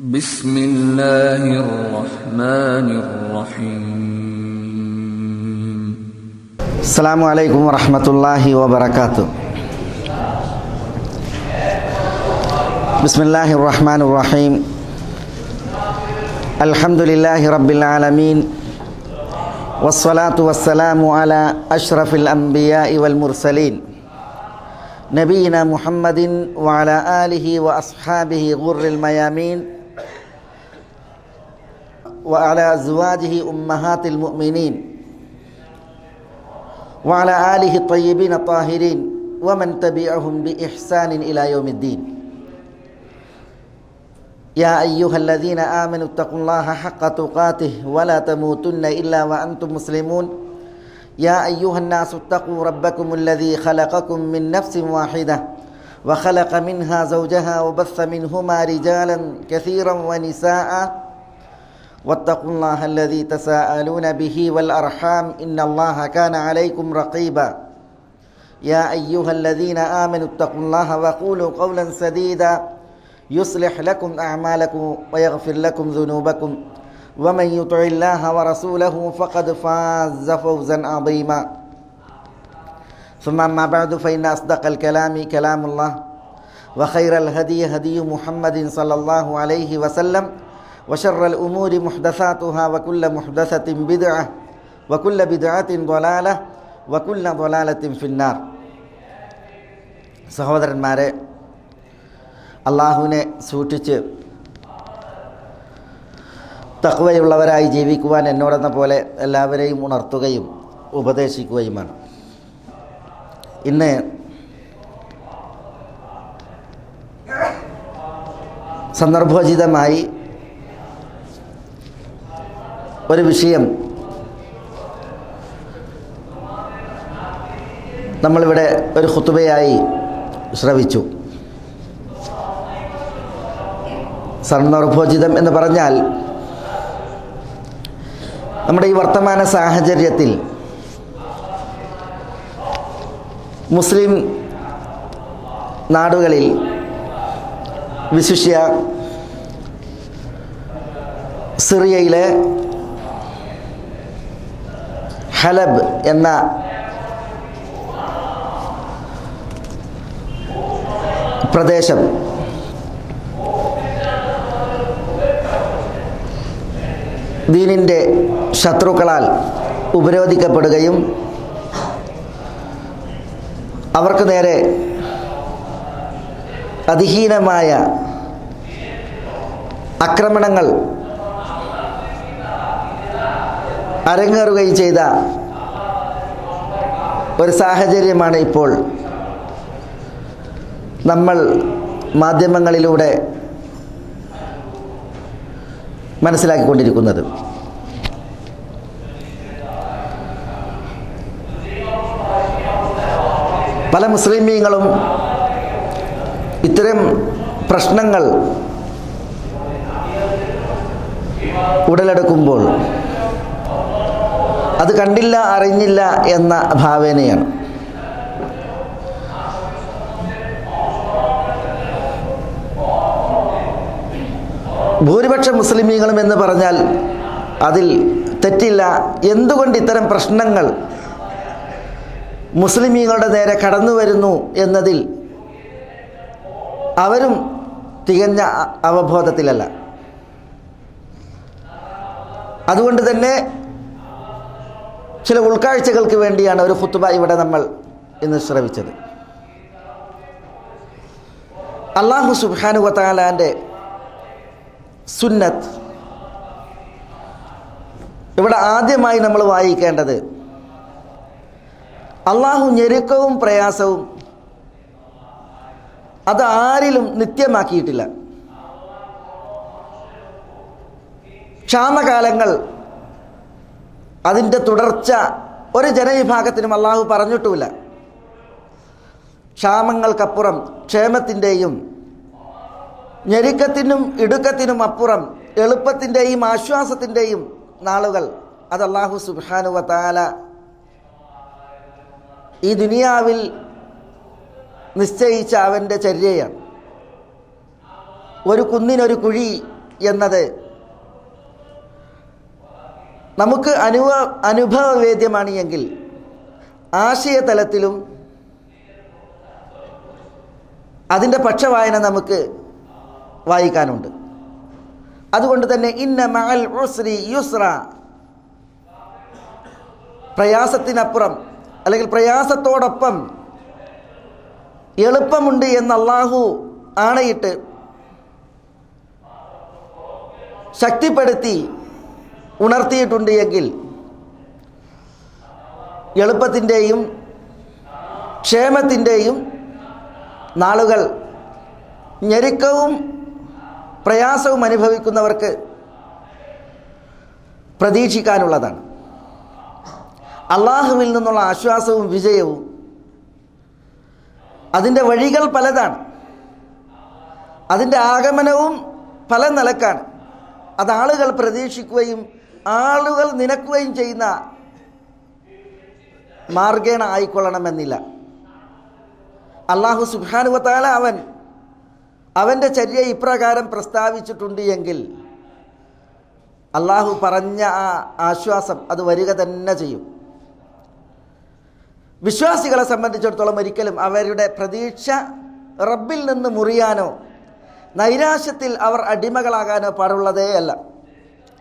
بسم الله الرحمن الرحيم. السلام عليكم ورحمة الله وبركاته. بسم الله الرحمن الرحيم. الحمد لله رب العالمين، والصلاة والسلام على أشرف الأنبياء والمرسلين نبينا محمد وعلى آله وأصحابه غر الميامين وعلى أزواجه أمهات المؤمنين وعلى آله الطيبين الطاهرين ومن تبعهم بإحسان إلى يوم الدين. يا أيها الذين آمنوا اتقوا الله حق تقاته ولا تموتن إلا وأنتم مسلمون. يا أيها الناس اتقوا ربكم الذي خلقكم من نفس واحدة وخلق منها زوجها وبث منهما رجالا كثيرا ونساء واتقوا الله الذي تساءلون به والأرحام إن الله كان عليكم رقيبا. يا أيها الذين آمنوا اتقوا الله وقولوا قولا سديدا يصلح لكم أعمالكم ويغفر لكم ذنوبكم ومن يطع الله ورسوله فقد فاز فوزا عظيما. ثم أما بعد فإن أصدق الكلام كلام الله وخير الهدي هدي محمد صلى الله عليه وسلم وشر الأمور محدثاتها وكل محدثة بدعة وكل بدعة ضلالة وكل ضلالة في النار. സഹോദരന്മാരെ, അള്ളാഹുവിനെ സൂക്ഷിച്ച് തഖ്വയുള്ളവരായി ജീവിക്കുവാൻ എന്നോടെന്ന പോലെ എല്ലാവരെയും ഉണർത്തുകയും ഉപദേശിക്കുകയുമാണ്. ഇന്ന് സന്ദർഭോചിതമായി ഒരു വിഷയം നമ്മളിവിടെ ഒരു ഖുതുബയായി ശ്രവിച്ചു. സന്ദർഭോചിതം എന്ന് പറഞ്ഞാൽ നമ്മുടെ ഈ വർത്തമാന സാഹചര്യത്തിൽ മുസ്ലിം നാടുകളിൽ, വിശിഷ്യ സിറിയയിലെ ഹലബ് എന്ന പ്രദേശം ദീനിൻ്റെ ശത്രുക്കളാൽ ഉപരോധിക്കപ്പെടുകയും അവർക്ക് നേരെ അതിഹീനമായ ആക്രമണങ്ങൾ അരങ്ങേറുകയും ചെയ്ത ഒരു സാഹചര്യമാണ് ഇപ്പോൾ നമ്മൾ മാധ്യമങ്ങളിലൂടെ മനസ്സിലാക്കിക്കൊണ്ടിരിക്കുന്നത്. പല മുസ്ലിമീങ്ങളും ഇത്തരം പ്രശ്നങ്ങൾ ഉടലെടുക്കുമ്പോൾ അത് കണ്ടില്ല അറിഞ്ഞില്ല എന്ന ഭാവനയാണ്. ഭൂരിപക്ഷ മുസ്ലിമീങ്ങളും എന്ന് പറഞ്ഞാൽ അതിൽ തെറ്റില്ല. എന്തുകൊണ്ട് ഇത്തരം പ്രശ്നങ്ങൾ മുസ്ലിമീങ്ങളുടെ നേരെ കടന്നു വരുന്നു എന്നതിൽ അവരും തികഞ്ഞ അവബോധത്തിലല്ല. അതുകൊണ്ട് തന്നെ ചില ഉൾക്കാഴ്ചകൾക്ക് വേണ്ടിയാണ് ഒരു ഖുതുബ ഇവിടെ നമ്മൾ ഇന്ന് ശ്രവിച്ചത്. അല്ലാഹു സുബ്ഹാനഹു വ തആലാന്റെ സുന്നത്ത് ഇവിടെ ആദ്യമായി നമ്മൾ വായിക്കേണ്ടത്, അള്ളാഹു ഞെരുക്കവും പ്രയാസവും അത് ആരിലും നിത്യമാക്കിയിട്ടില്ല. ക്ഷാമകാലങ്ങൾ അതിൻ്റെ തുടർച്ച ഒരു ജനവിഭാഗത്തിനും അള്ളാഹു പറഞ്ഞിട്ടുമില്ല. ക്ഷാമങ്ങൾക്കപ്പുറം ക്ഷേമത്തിൻ്റെയും ഞെരുക്കത്തിനും ഇടുക്കത്തിനും അപ്പുറം എളുപ്പത്തിൻ്റെയും ആശ്വാസത്തിൻ്റെയും നാളുകൾ അത് അല്ലാഹു സുബ്ഹാനഹു വ തആല ഈ ദുനിയാവിൽ നിശ്ചയിച്ച അവൻ്റെ ചര്യയാണ്. ഒരു കുന്നിനൊരു കുഴി എന്നത് നമുക്ക് അനുഭവവേദ്യമാണ് എങ്കിൽ ആശയതലത്തിലും അതിൻ്റെ പക്ഷവായന നമുക്ക് വായിക്കാനുണ്ട്. അതുകൊണ്ട് തന്നെ ഇന്ന മഅൽ ഉസ്രി യുസ്ര, പ്രയാസത്തിനപ്പുറം അല്ലെങ്കിൽ പ്രയാസത്തോടൊപ്പം എളുപ്പമുണ്ട് എന്ന് അല്ലാഹു ആണയിട്ട് ശക്തിപ്പെടുത്തി ഉണർത്തിയിട്ടുണ്ട് എങ്കിൽ എളുപ്പത്തിൻ്റെയും ക്ഷേമത്തിൻ്റെയും നാളുകൾ ഞെരുക്കവും പ്രയാസവും അനുഭവിക്കുന്നവർക്ക് പ്രതീക്ഷിക്കാനുള്ളതാണ്. അള്ളാഹുവിൽ നിന്നുള്ള ആശ്വാസവും വിജയവും അതിൻ്റെ വഴികൾ പലതാണ്, അതിൻ്റെ ആഗമനവും പല നിലക്കാണ്. അത് ആളുകൾ പ്രതീക്ഷിക്കുകയും ആളുകൾ നിനക്കുകയും ചെയ്യുന്ന മാർഗേണ ആയിക്കൊള്ളണമെന്നില്ല. അല്ലാഹു സുബ്ഹാനഹു വ തആല അവൻ്റെ ചര്യ ഇപ്രകാരം പ്രസ്താവിച്ചിട്ടുണ്ട് എങ്കിൽ അല്ലാഹു പറഞ്ഞ ആ ആശ്വാസം അത് വരിക തന്നെ ചെയ്യും. വിശ്വാസികളെ സംബന്ധിച്ചിടത്തോളം ഒരിക്കലും അവരുടെ പ്രതീക്ഷ റബ്ബിൽ നിന്ന് മുറിയാനോ നൈരാശ്യത്തിൽ അവർ അടിമകളാകാനോ പാടുള്ളതേയല്ല.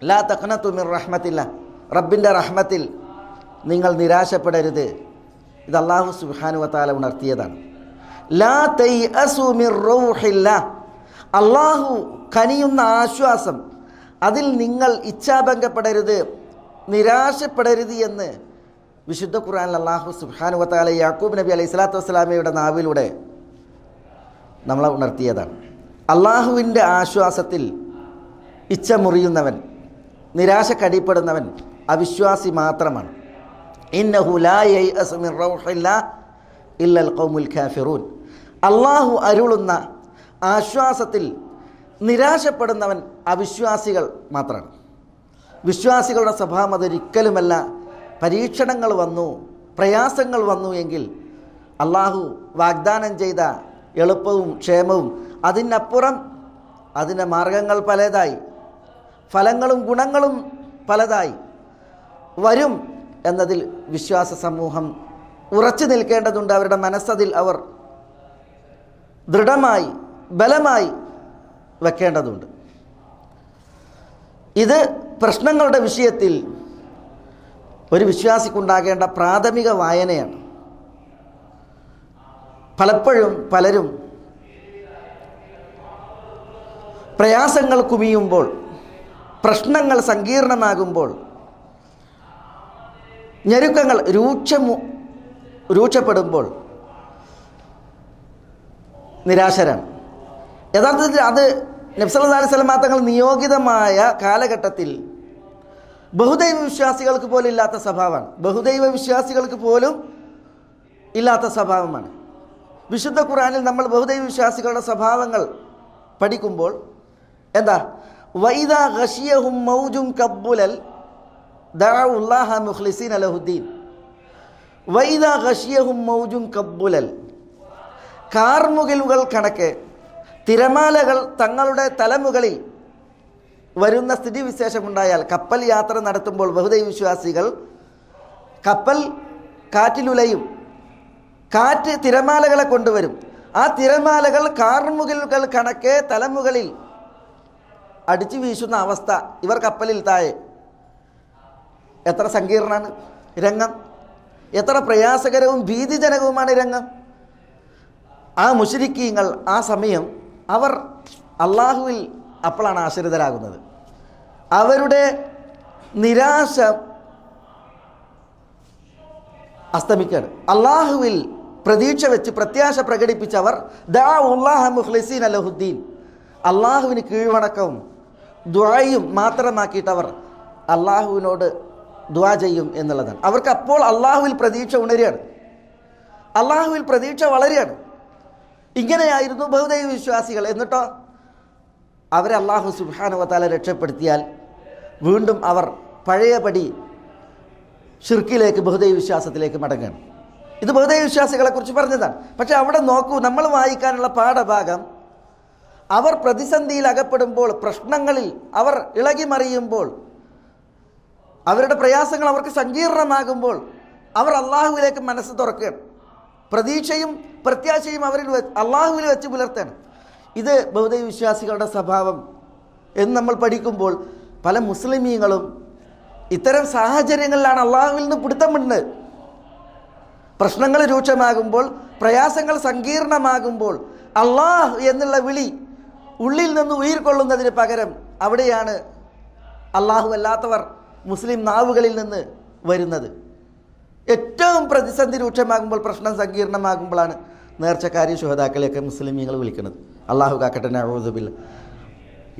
ലാ തഖ്നതു മിർ റഹ്മത്തില്ല, റബ്ബിൻ്റെ റഹ്മത്തിൽ നിങ്ങൾ നിരാശപ്പെടരുത്. ഇത് അല്ലാഹു സുബ്ഹാനഹു വ തആല ഉണർത്തിയതാണ്. ലാ തൈഅസു മിർ റൗഹില്ലാ, അല്ലാഹു കനിയുന്ന ആശ്വാസം അതിൽ നിങ്ങൾ ഇച്ഛാഭംഗപ്പെടരുത്, നിരാശപ്പെടരുത് എന്ന് വിശുദ്ധ ഖുർആനിൽ അല്ലാഹു സുബ്ഹാനഹു വ തആല യാക്കൂബ് നബി അലൈഹി സ്വലാത്തു വസ്സലാമയുടെ നാവിലൂടെ നമ്മളെ ഉണർത്തിയതാണ്. അള്ളാഹുവിൻ്റെ ആശ്വാസത്തിൽ ഇച്ഛ മുറിയുന്നവൻ, നിരാശക്കടിപ്പെടുന്നവൻ അവിശ്വാസി മാത്രമാണ്. ഇന്നഹു ലാ യൈഅസു മിർ റൗഹില്ലാ ഇല്ലൽ ഖൗമുൽ കാഫിറൂൻ, അള്ളാഹു അരുളുന്ന ആശ്വാസത്തിൽ നിരാശപ്പെടുന്നവൻ അവിശ്വാസികൾ മാത്രമാണ്. വിശ്വാസികളുടെ സ്വഭാവം അതൊരിക്കലുമല്ല. പരീക്ഷണങ്ങൾ വന്നു, പ്രയാസങ്ങൾ വന്നു എങ്കിൽ അള്ളാഹു വാഗ്ദാനം ചെയ്ത എളുപ്പവും ക്ഷേമവും അതിനപ്പുറം അതിൻ്റെ മാർഗങ്ങൾ പലതായി, ഫലങ്ങളും ഗുണങ്ങളും പലതായി വരും എന്നതിൽ വിശ്വാസ സമൂഹം ഉറച്ചു നിൽക്കേണ്ടതുണ്ട്. അവരുടെ മനസ്സതിൽ അവർ ദൃഢമായി ബലമായി വെക്കേണ്ടതുണ്ട്. ഇത് പ്രശ്നങ്ങളുടെ വിഷയത്തിൽ ഒരു വിശ്വാസിക്കുണ്ടാകേണ്ട പ്രാഥമിക വായനയാണ്. പലപ്പോഴും പലരും പ്രയാസങ്ങൾ കുമിയുമ്പോൾ, പ്രശ്നങ്ങൾ സങ്കീർണമാകുമ്പോൾ, ഞെരുക്കങ്ങൾ രൂക്ഷപ്പെടുമ്പോൾ നിരാശരാണ്. യഥാർത്ഥത്തിൽ അത് നബി സല്ലല്ലാഹു അലൈഹി വസല്ലം തങ്ങൾ നിയോഗിതമായ കാലഘട്ടത്തിൽ ബഹുദൈവ വിശ്വാസികൾക്ക് പോലും ഇല്ലാത്ത സ്വഭാവമാണ്. ബഹുദൈവ വിശ്വാസികൾക്ക് പോലും ഇല്ലാത്ത സ്വഭാവമാണ്. വിശുദ്ധ ഖുർആനിൽ നമ്മൾ ബഹുദൈവ വിശ്വാസികളുടെ സ്വഭാവങ്ങൾ പഠിക്കുമ്പോൾ എന്താ, വൈദാ ഗശിയഹും മൗജുൻ കബ്ബുലൽ ദഅഉല്ലാഹ മുഖ്ലിസീന ലഹുദ്ദീൻ, വൈദാ ഗശിയഹും മൗജുൻ കബ്ബുലൽ, കാർമുകിലുകൾ കണക്കെ തിരമാലകൾ തങ്ങളുടെ തലമുകളിൽ വരുന്ന സ്ഥിതിവിശേഷമുണ്ടായാൽ, കപ്പൽ യാത്ര നടത്തുമ്പോൾ ബഹുദൈവ വിശ്വാസികൾ കപ്പൽ കാറ്റിലുലയും, കാറ്റ് തിരമാലകളെ കൊണ്ടുവരും. ആ തിരമാലകൾ കാർമുകിലുകൾ കണക്കെ തലമുകളിൽ അടിച്ചു വീശുന്ന അവസ്ഥ ഇവർ കപ്പലിൽ താഴെ. എത്ര സങ്കീർണമാണ് രംഗം, എത്ര പ്രയാസകരവും ഭീതിജനകവുമാണ് രംഗം. ആ മുശ്രിക്കീങ്ങൾ ആ സമയം അവർ അള്ളാഹുവിൽ അപ്പോഴാണ് ആശ്രിതരാകുന്നത്. അവരുടെ നിരാശ അസ്തമിക്കുകയാണ്. അള്ളാഹുവിൽ പ്രതീക്ഷ വെച്ച് പ്രത്യാശ പ്രകടിപ്പിച്ചവർ ദഅഉല്ലാഹ മുഖ്ലിസീന ലഹുദ്ദീൻ, അള്ളാഹുവിന് കീഴ്വണക്കവും ദുആയും മാത്രമാക്കിയിട്ടവർ അള്ളാഹുവിനോട് ദുആ ചെയ്യും എന്നുള്ളതാണ്. അവർക്ക് അപ്പോൾ അള്ളാഹുവിൽ പ്രതീക്ഷ ഉണരുകയാണ്, അള്ളാഹുവിൽ പ്രതീക്ഷ വളരുകയാണ്. ഇങ്ങനെയായിരുന്നു ബഹുദൈവ വിശ്വാസികൾ. എന്നിട്ടോ അവരെ അല്ലാഹു സുബ്ഹാനഹു വ തആല രക്ഷപ്പെടുത്തിയാൽ വീണ്ടും അവർ പഴയപടി ഷിർക്കിലേക്ക്, ബഹുദൈവ വിശ്വാസത്തിലേക്ക് മടങ്ങുകയാണ്. ഇത് ബഹുദൈവ വിശ്വാസികളെക്കുറിച്ച് പറഞ്ഞതാണ്. പക്ഷെ അവിടെ നോക്കൂ, നമ്മൾ വായിക്കാനുള്ള പാഠഭാഗം അവർ പ്രതിസന്ധിയിൽ അകപ്പെടുമ്പോൾ, പ്രശ്നങ്ങളിൽ അവർ ഇളകി മറിയുമ്പോൾ, അവരുടെ പ്രയാസങ്ങൾ അവർക്ക് സങ്കീർണമാകുമ്പോൾ അവർ അള്ളാഹുവിലേക്ക് മനസ്സ് തുറക്കുകയാണ്. പ്രതീക്ഷയും പ്രത്യാശയും അള്ളാഹുവിൽ വെച്ച് പുലർത്തുകയാണ്. ഇത് ബൗദ്ധ വിശ്വാസികളുടെ സ്വഭാവം എന്ന് നമ്മൾ പഠിക്കുമ്പോൾ പല മുസ്ലിമീങ്ങളും ഇത്തരം സാഹചര്യങ്ങളിലാണ് അള്ളാഹുവിൽ നിന്ന് പിടുത്തമുണ്ട്. പ്രശ്നങ്ങൾ രൂക്ഷമാകുമ്പോൾ, പ്രയാസങ്ങൾ സങ്കീർണമാകുമ്പോൾ അള്ളാഹ് എന്നുള്ള വിളി ഉള്ളിൽ നിന്ന് ഉയർക്കൊള്ളുന്നതിന് പകരം അവിടെയാണ് അള്ളാഹു അല്ലാത്തവർ മുസ്ലിം നാവുകളിൽ നിന്ന് വരുന്നത്. ഏറ്റവും പ്രതിസന്ധി രൂക്ഷമാകുമ്പോൾ, പ്രശ്നം സങ്കീർണമാകുമ്പോഴാണ് നേർച്ചക്കാരി ശുഹദാക്കളെയൊക്കെ മുസ്ലിമീങ്ങൾ വിളിക്കുന്നത്. അള്ളാഹു കാക്കട്ടെ, നഊദു ബില്ലാഹ്.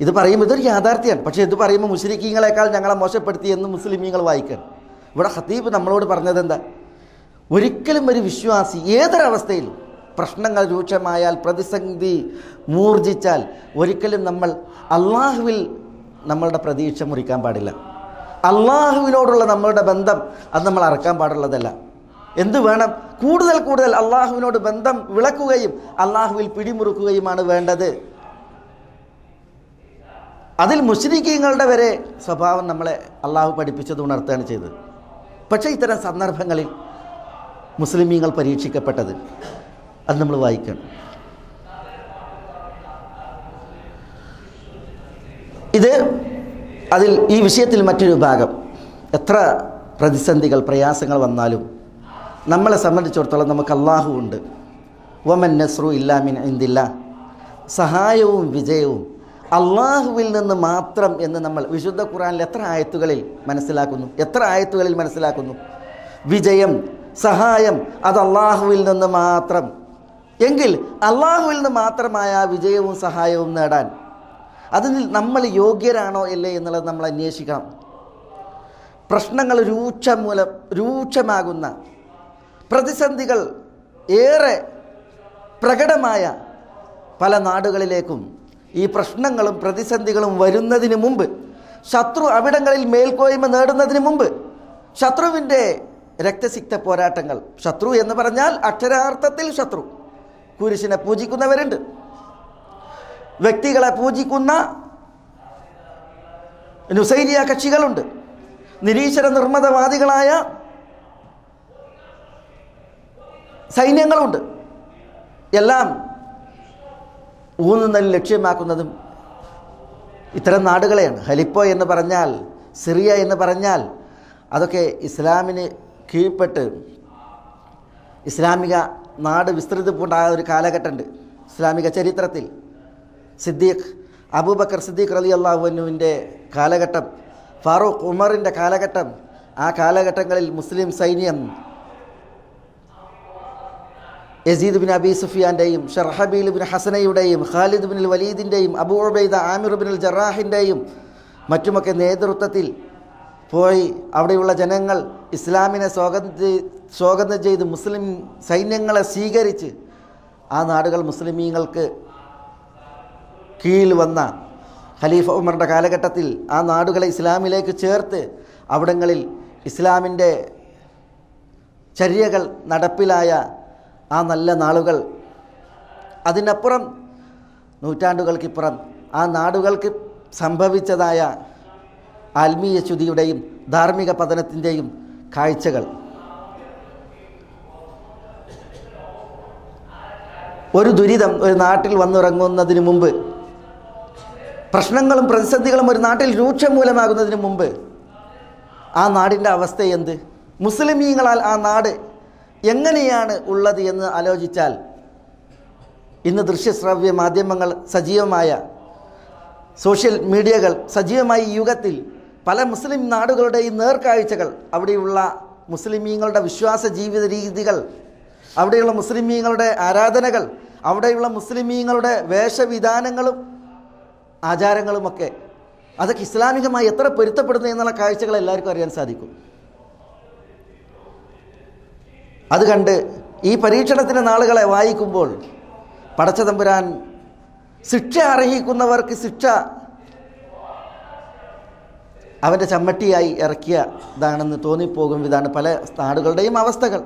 ഇത് പറയുമ്പോൾ ഇതൊരു യാഥാർത്ഥ്യമാണ്. പക്ഷേ ഇത് പറയുമ്പോൾ മുശ്രിക്കീങ്ങളെക്കാൾ ഞങ്ങളെ മോശപ്പെടുത്തി എന്ന് മുസ്ലിമീങ്ങൾ വായിക്കാൻ. ഇവിടെ ഖതീബ് നമ്മളോട് പറഞ്ഞത് എന്താ? ഒരിക്കലും ഒരു വിശ്വാസി ഏതൊരവസ്ഥയിലും പ്രശ്നങ്ങൾ രൂക്ഷമായാൽ, പ്രതിസന്ധി മൂർജിച്ചാൽ ഒരിക്കലും നമ്മൾ അള്ളാഹുവിൽ നമ്മളുടെ പ്രതീക്ഷ മുറിക്കാൻ പാടില്ല. അള്ളാഹുവിനോടുള്ള നമ്മളുടെ ബന്ധം അത് നമ്മൾ അറക്കാൻ പാടുള്ളതല്ല. എന്ത് വേണം? കൂടുതൽ കൂടുതൽ അള്ളാഹുവിനോട് ബന്ധം വിളക്കുകയും അള്ളാഹുവിൽ പിടിമുറുക്കുകയുമാണ് വേണ്ടത്. അതിൽ മുശ്രിക്കീങ്ങളുടെ വരെ സ്വഭാവം നമ്മളെ അള്ളാഹു പഠിപ്പിച്ചത് ഉണർത്തുകയാണ് ചെയ്തത്. പക്ഷേ ഇത്തരം സന്ദർഭങ്ങളിൽ മുസ്ലിമീങ്ങൾ പരീക്ഷിക്കപ്പെട്ടത് അത് നമ്മൾ വായിക്കണം. അതിൽ ഈ വിഷയത്തിൽ മറ്റൊരു ഭാഗം, എത്ര പ്രതിസന്ധികൾ പ്രയാസങ്ങൾ വന്നാലും നമ്മളെ സംബന്ധിച്ചിടത്തോളം നമുക്ക് അള്ളാഹു ഉണ്ട്. വമൻ നസ്റു ഇല്ലാ മിൻ ഇൻദില്ലാഹ്, സഹായവും വിജയവും അള്ളാഹുവിൽ നിന്ന് മാത്രം എന്ന് നമ്മൾ വിശുദ്ധ ഖുർആനിൽ എത്ര ആയത്തുകളിൽ മനസ്സിലാക്കുന്നു. വിജയം, സഹായം അത് അള്ളാഹുവിൽ നിന്ന് മാത്രം. എങ്കിൽ അള്ളാഹുവിൽ നിന്ന് മാത്രമായ വിജയവും സഹായവും നേടാൻ അതിന് നമ്മൾ യോഗ്യരാണോ അല്ലേ എന്നുള്ളത് നമ്മൾ അന്വേഷിക്കണം. പ്രശ്നങ്ങൾ രൂക്ഷമാകുന്ന, പ്രതിസന്ധികൾ ഏറെ പ്രകടമായ പല നാടുകളിലേക്കും ഈ പ്രശ്നങ്ങളും പ്രതിസന്ധികളും വരുന്നതിന് മുമ്പ്, ശത്രു അവിടങ്ങളിൽ മേൽക്കോയ്മ നേടുന്നതിന് മുമ്പ്, ശത്രുവിൻ്റെ രക്തസിക്ത പോരാട്ടങ്ങൾ, ശത്രു എന്ന് പറഞ്ഞാൽ അക്ഷരാർത്ഥത്തിൽ ശത്രു, കുരിശിനെ പൂജിക്കുന്നവരുണ്ട്, വ്യക്തികളെ പൂജിക്കുന്ന നുസൈരിയ കക്ഷികളുണ്ട്, നിരീശ്വര നിർമ്മതവാദികളായ സൈന്യങ്ങളുണ്ട്. എല്ലാം ഊന്നുന്നതിൽ ലക്ഷ്യമാക്കുന്നതും ഇത്തരം നാടുകളെയാണ്. ഹലിപ്പോ എന്ന് പറഞ്ഞാൽ, സിറിയ എന്ന് പറഞ്ഞാൽ അതൊക്കെ ഇസ്ലാമിന് കീഴ്പ്പെട്ട് ഇസ്ലാമിക നാട് വിസ്തൃതിപ്പുണ്ടായ ഒരു കാലഘട്ടമുണ്ട് ഇസ്ലാമിക ചരിത്രത്തിൽ. അബൂബക്കർ സിദ്ദീഖ് റളിയല്ലാഹു അൻഹുവിൻ്റെ കാലഘട്ടം, ഫാറൂഖ് ഉമറിൻ്റെ കാലഘട്ടം, ആ കാലഘട്ടങ്ങളിൽ മുസ്ലിം സൈന്യം യസീദ് ബിൻ അബി സുഫിയാൻ്റെയും ഷർഹബീൽ ബിൻ ഹസനയുടെയും ഖാലിദ് ബിൻ വലീദിൻ്റെയും അബൂ ഉബൈദ ആമിർ ബിൻ ജറാഹിൻ്റെയും മറ്റുമൊക്കെ നേതൃത്വത്തിൽ പോയി അവിടെയുള്ള ജനങ്ങൾ ഇസ്ലാമിനെ സ്വാഗതം ചെയ്ത് മുസ്ലിം സൈന്യങ്ങളെ സ്വീകരിച്ച് ആ നാടുകൾ മുസ്ലിമീങ്ങൾക്ക് കീഴിൽ വന്ന ഖലീഫ ഉമറിൻ്റെ കാലഘട്ടത്തിൽ ആ നാടുകളെ ഇസ്ലാമിലേക്ക് ചേർത്ത് അവിടങ്ങളിൽ ഇസ്ലാമിൻ്റെ ചര്യകൾ നടപ്പിലായ ആ നല്ല നാളുകൾ. അതിനപ്പുറം നൂറ്റാണ്ടുകൾക്കിപ്പുറം ആ നാടുകൾക്ക് സംഭവിച്ചതായ ആത്മീയ ച്യുതിയുടെയും ധാർമ്മിക പതനത്തിൻ്റെയും കാഴ്ചകൾ. ഒരു ദുരിതം ഒരു നാട്ടിൽ വന്നിറങ്ങുന്നതിന് മുമ്പ്, പ്രശ്നങ്ങളും പ്രതിസന്ധികളും ഒരു നാട്ടിൽ രൂക്ഷമൂലമാകുന്നതിന് മുമ്പ് ആ നാടിൻ്റെ അവസ്ഥ എന്ത്, മുസ്ലിമീങ്ങളാൽ ആ നാട് എങ്ങനെയാണ് ഉള്ളത് എന്ന് ആലോചിച്ചാൽ, ഇന്ന് ദൃശ്യശ്രവ്യ മാധ്യമങ്ങൾ സജീവമായ, സോഷ്യൽ മീഡിയകൾ സജീവമായ ഈ യുഗത്തിൽ പല മുസ്ലിം നാടുകളുടെയും നേർക്കാഴ്ചകൾ, അവിടെയുള്ള മുസ്ലിമീങ്ങളുടെ വിശ്വാസ ജീവിത രീതികൾ, അവിടെയുള്ള മുസ്ലിമീങ്ങളുടെ ആരാധനകൾ, അവിടെയുള്ള മുസ്ലിമീങ്ങളുടെ വേഷവിധാനങ്ങളും ആചാരങ്ങളുമൊക്കെ അതൊക്കെ ഇസ്ലാമികമായി എത്ര പൊരുത്തപ്പെടുന്നു എന്നുള്ള കാഴ്ചകൾ എല്ലാവർക്കും അറിയാൻ സാധിക്കും. അത് കണ്ട് ഈ പരീക്ഷണത്തിൻ്റെ നാളുകളെ വായിക്കുമ്പോൾ പടച്ചതമ്പുരാൻ ശിക്ഷ അർഹിക്കുന്നവർക്ക് ശിക്ഷ അവൻ്റെ ചമ്മട്ടിയായി ഇറക്കിയതാണെന്ന് തോന്നിപ്പോകും. ഇതാണ് പല നാടുകളുടെയും അവസ്ഥകൾ.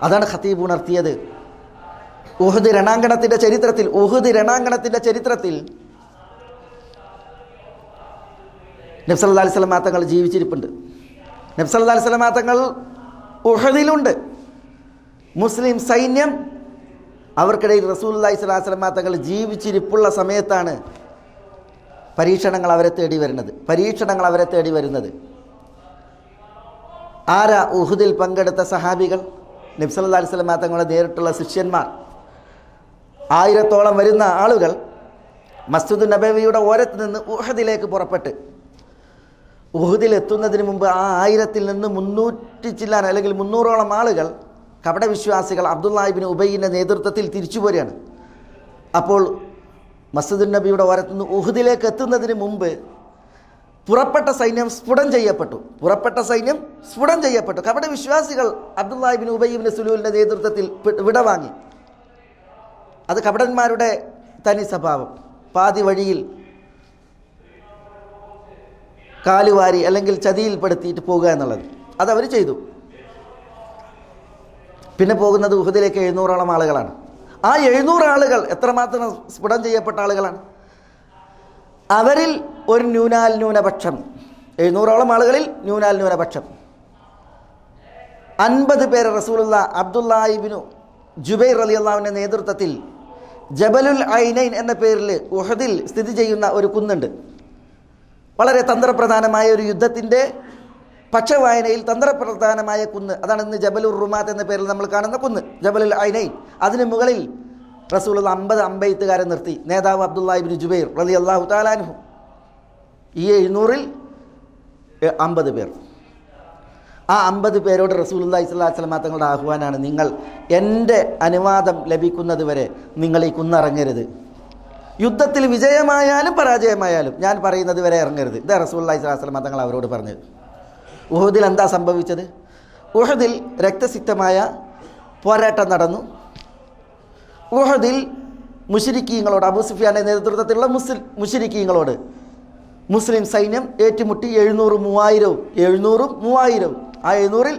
അതാണ് ഖതീബ് ഉണർത്തിയത്. ഉഹദ് രണാങ്കണത്തിൻ്റെ ചരിത്രത്തിൽ നബി സല്ലല്ലാഹു അലൈഹി വസല്ലം തങ്ങൾ ജീവിച്ചിരിപ്പുണ്ട്. നബി സല്ലല്ലാഹു അലൈഹി വസല്ലം തങ്ങൾ ഉഹദിലുണ്ട്. മുസ്ലിം സൈന്യം അവർക്കിടയിൽ റസൂലുള്ളാഹി സ്വല്ലല്ലാഹു അലൈഹി വസല്ലം തങ്ങൾ ജീവിച്ചിരിപ്പുള്ള സമയത്താണ് പരീക്ഷണങ്ങൾ അവരെ തേടി വരുന്നത്. ആരാ? ഉഹദിൽ പങ്കെടുത്ത സഹാബികൾ, നബി സല്ലല്ലാഹു അലൈഹി വസല്ലം തങ്ങളുടെ നേരിട്ടുള്ള ശിഷ്യന്മാർ. 1000-ഓളം വരുന്ന ആളുകൾ മസ്ജിദ് നബവിയുടെ ഓരത്ത് നിന്ന് ഉഹദിലേക്ക് പുറപ്പെട്ട് ഉഹദിൽ എത്തുന്നതിന് മുമ്പ് ആ 1000-ൽ നിന്ന് 300 ചില്ലാൻ അല്ലെങ്കിൽ 300-ഓളം ആളുകൾ കപടവിശ്വാസികൾ അബ്ദുല്ലാഹി ഇബ്നു ഉബൈയുടെ നേതൃത്വത്തിൽ തിരിച്ചു പോരുകയാണ്. അപ്പോൾ മസ്ജിദ് നബിയുടെ ഓരത്ത് നിന്ന് ഉഹദിലേക്ക് എത്തുന്നതിന് മുമ്പ് പുറപ്പെട്ട സൈന്യം സ്ഫുടം ചെയ്യപ്പെട്ടു. കപടവിശ്വാസികൾ അബ്ദുല്ലാഹി ഇബ്നു ഉബൈ ഇബ്നു സുലൂലിൻ്റെ നേതൃത്വത്തിൽ വിടവാങ്ങി. അത് കപടന്മാരുടെ തനി സ്വഭാവം. പാതി വഴിയിൽ കാലുവാരി അല്ലെങ്കിൽ ചതിയിൽപ്പെടുത്തിയിട്ട് പോകുക എന്നുള്ളത് അതവർ ചെയ്തു. പിന്നെ പോകുന്നത് ഉഹദിലേക്ക് 700-ഓളം ആളുകളാണ്. ആ 700 ആളുകൾ എത്രമാത്രം സ്ഫുടം ചെയ്യപ്പെട്ട ആളുകളാണ്? അവരിൽ ഒരു ന്യൂനാൽന്യൂനപക്ഷം, 700-ഓളം ആളുകളിൽ ന്യൂനാൽന്യൂനപക്ഷം 50 പേര് റസൂലുള്ള അബ്ദുല്ലാഹി ഇബ്നു ജുബൈർ റളിയല്ലാഹുവിൻ്റെ നേതൃത്വത്തിൽ ജബലുൽ ഐനൈൻ എന്ന പേരിൽ ഉഹദിൽ സ്ഥിതി ചെയ്യുന്ന ഒരു കുന്നുണ്ട്. വളരെ തന്ത്രപ്രധാനമായ ഒരു യുദ്ധത്തിൻ്റെ പക്ഷവായനയിൽ തന്ത്രപ്രധാനമായ കുന്ന്. അതാണ് ഇന്ന് ജബലുർ റുമാത്ത് എന്ന പേരിൽ നമ്മൾ കാണുന്ന കുന്ന്, ജബലുൽ ഐനൈൻ. അതിന് മുകളിൽ റസൂലുള്ള 50 അമ്പെയ്ത്തുകാരെ നിർത്തി. നേതാവ് അബ്ദുല്ലാഹി ഇബ്നു ജുബൈർ റളിയല്ലാഹു തആല അൻഹു. ഈ 700-ൽ 50 പേർ. ആ 50 പേരോട് റസൂലുള്ളാഹി സ്വല്ലല്ലാഹു അലൈഹി വസല്ലം തങ്ങളുടെ ആഹ്വാനാണ്, നിങ്ങൾ എൻ്റെ അനുവാദം ലഭിക്കുന്നത് വരെ നിങ്ങൾ ഈ കുന്നിറങ്ങരുത്. യുദ്ധത്തിൽ വിജയമായാലും പരാജയമായാലും ഞാൻ പറയുന്നത് വരെ ഇറങ്ങരുത്. ഇതാ റസൂലുള്ളാഹി സ്വല്ലല്ലാഹു അലൈഹി വസല്ലം തങ്ങൾ അവരോട് പറഞ്ഞത്. ഉഹദിൽ എന്താ സംഭവിച്ചത്? ഉഹദിൽ രക്തസിക്തമായ പോരാട്ടം നടന്നു. ഉഹദിൽ മുശ്രിക്കീങ്ങളോട്, അബൂ സുഫിയാന്റെ നേതൃത്വത്തിലുള്ള മുശ്രിക്കീങ്ങളോട് മുസ്ലിം സൈന്യം ഏറ്റുമുട്ടി. 700-3000. ആ 700-ൽ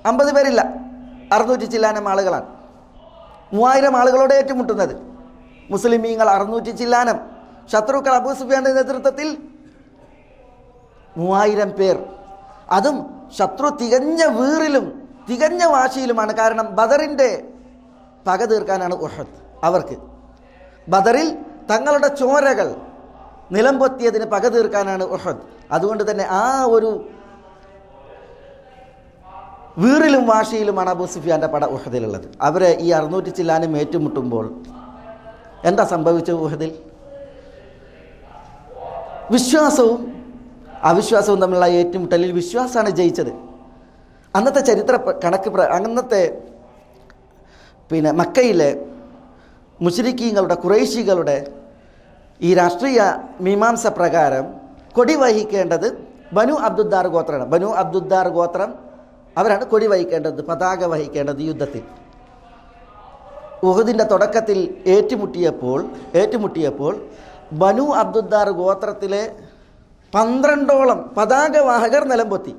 50 പേരില്ല, 600 ചില്ലാനം ആളുകളാണ്. 3000 ആളുകളോട് ഏറ്റുമുട്ടുന്നത്. മുസ്ലിമീങ്ങൾ 600 ചില്ലാനം, ശത്രുക്കൾ അബൂ സുഫിയാന്റെ നേതൃത്വത്തിൽ 3000 പേർ. അതും ശത്രു തികഞ്ഞ വീറിലും തികഞ്ഞ വാശിയിലുമാണ്. കാരണം ബദറിൻ്റെ പക തീർക്കാനാണ് ഉഹദ്. അവർക്ക് ബദറിൽ തങ്ങളുടെ ചോരകൾ നിലംപൊത്തിയതിന് പക തീർക്കാനാണ് ഉഹദ്. അതുകൊണ്ട് തന്നെ ആ ഒരു വീറിലും വാശിയിലുമാണ് അബൂ സുഫിയാന്റെ പട ഉഹദിലുള്ളത്. അവരെ ഈ 600 ചില്ലാനം ഏറ്റുമുട്ടുമ്പോൾ എന്താ സംഭവിച്ചത്? ഉഹദിൽ വിശ്വാസവും അവിശ്വാസവും തമ്മിലുള്ള ഏറ്റുമുട്ടലിൽ വിശ്വാസമാണ് ജയിച്ചത്. അന്നത്തെ ചരിത്ര കണക്ക് അന്നത്തെ മക്കയിലെ മുശ്രിക്കീങ്ങളുടെ, ഖുറൈശികളുടെ ഈ രാഷ്ട്രീയ മീമാംസ പ്രകാരം കൊടി വഹിക്കേണ്ടത് ബനു അബ്ദുദ്ദാർ ഗോത്രമാണ്. ബനു അബ്ദുദ്ദാർ ഗോത്രം അവരാണ് കൊടി വഹിക്കേണ്ടത്, പതാക വഹിക്കേണ്ടത് യുദ്ധത്തിൽ. ഉഹദിൻ്റെ തുടക്കത്തിൽ ഏറ്റുമുട്ടിയപ്പോൾ ബനു അബ്ദുദ്ദാർ ഗോത്രത്തിലെ 12ഓളം പതാകവാഹകർ നിലംപൊത്തി.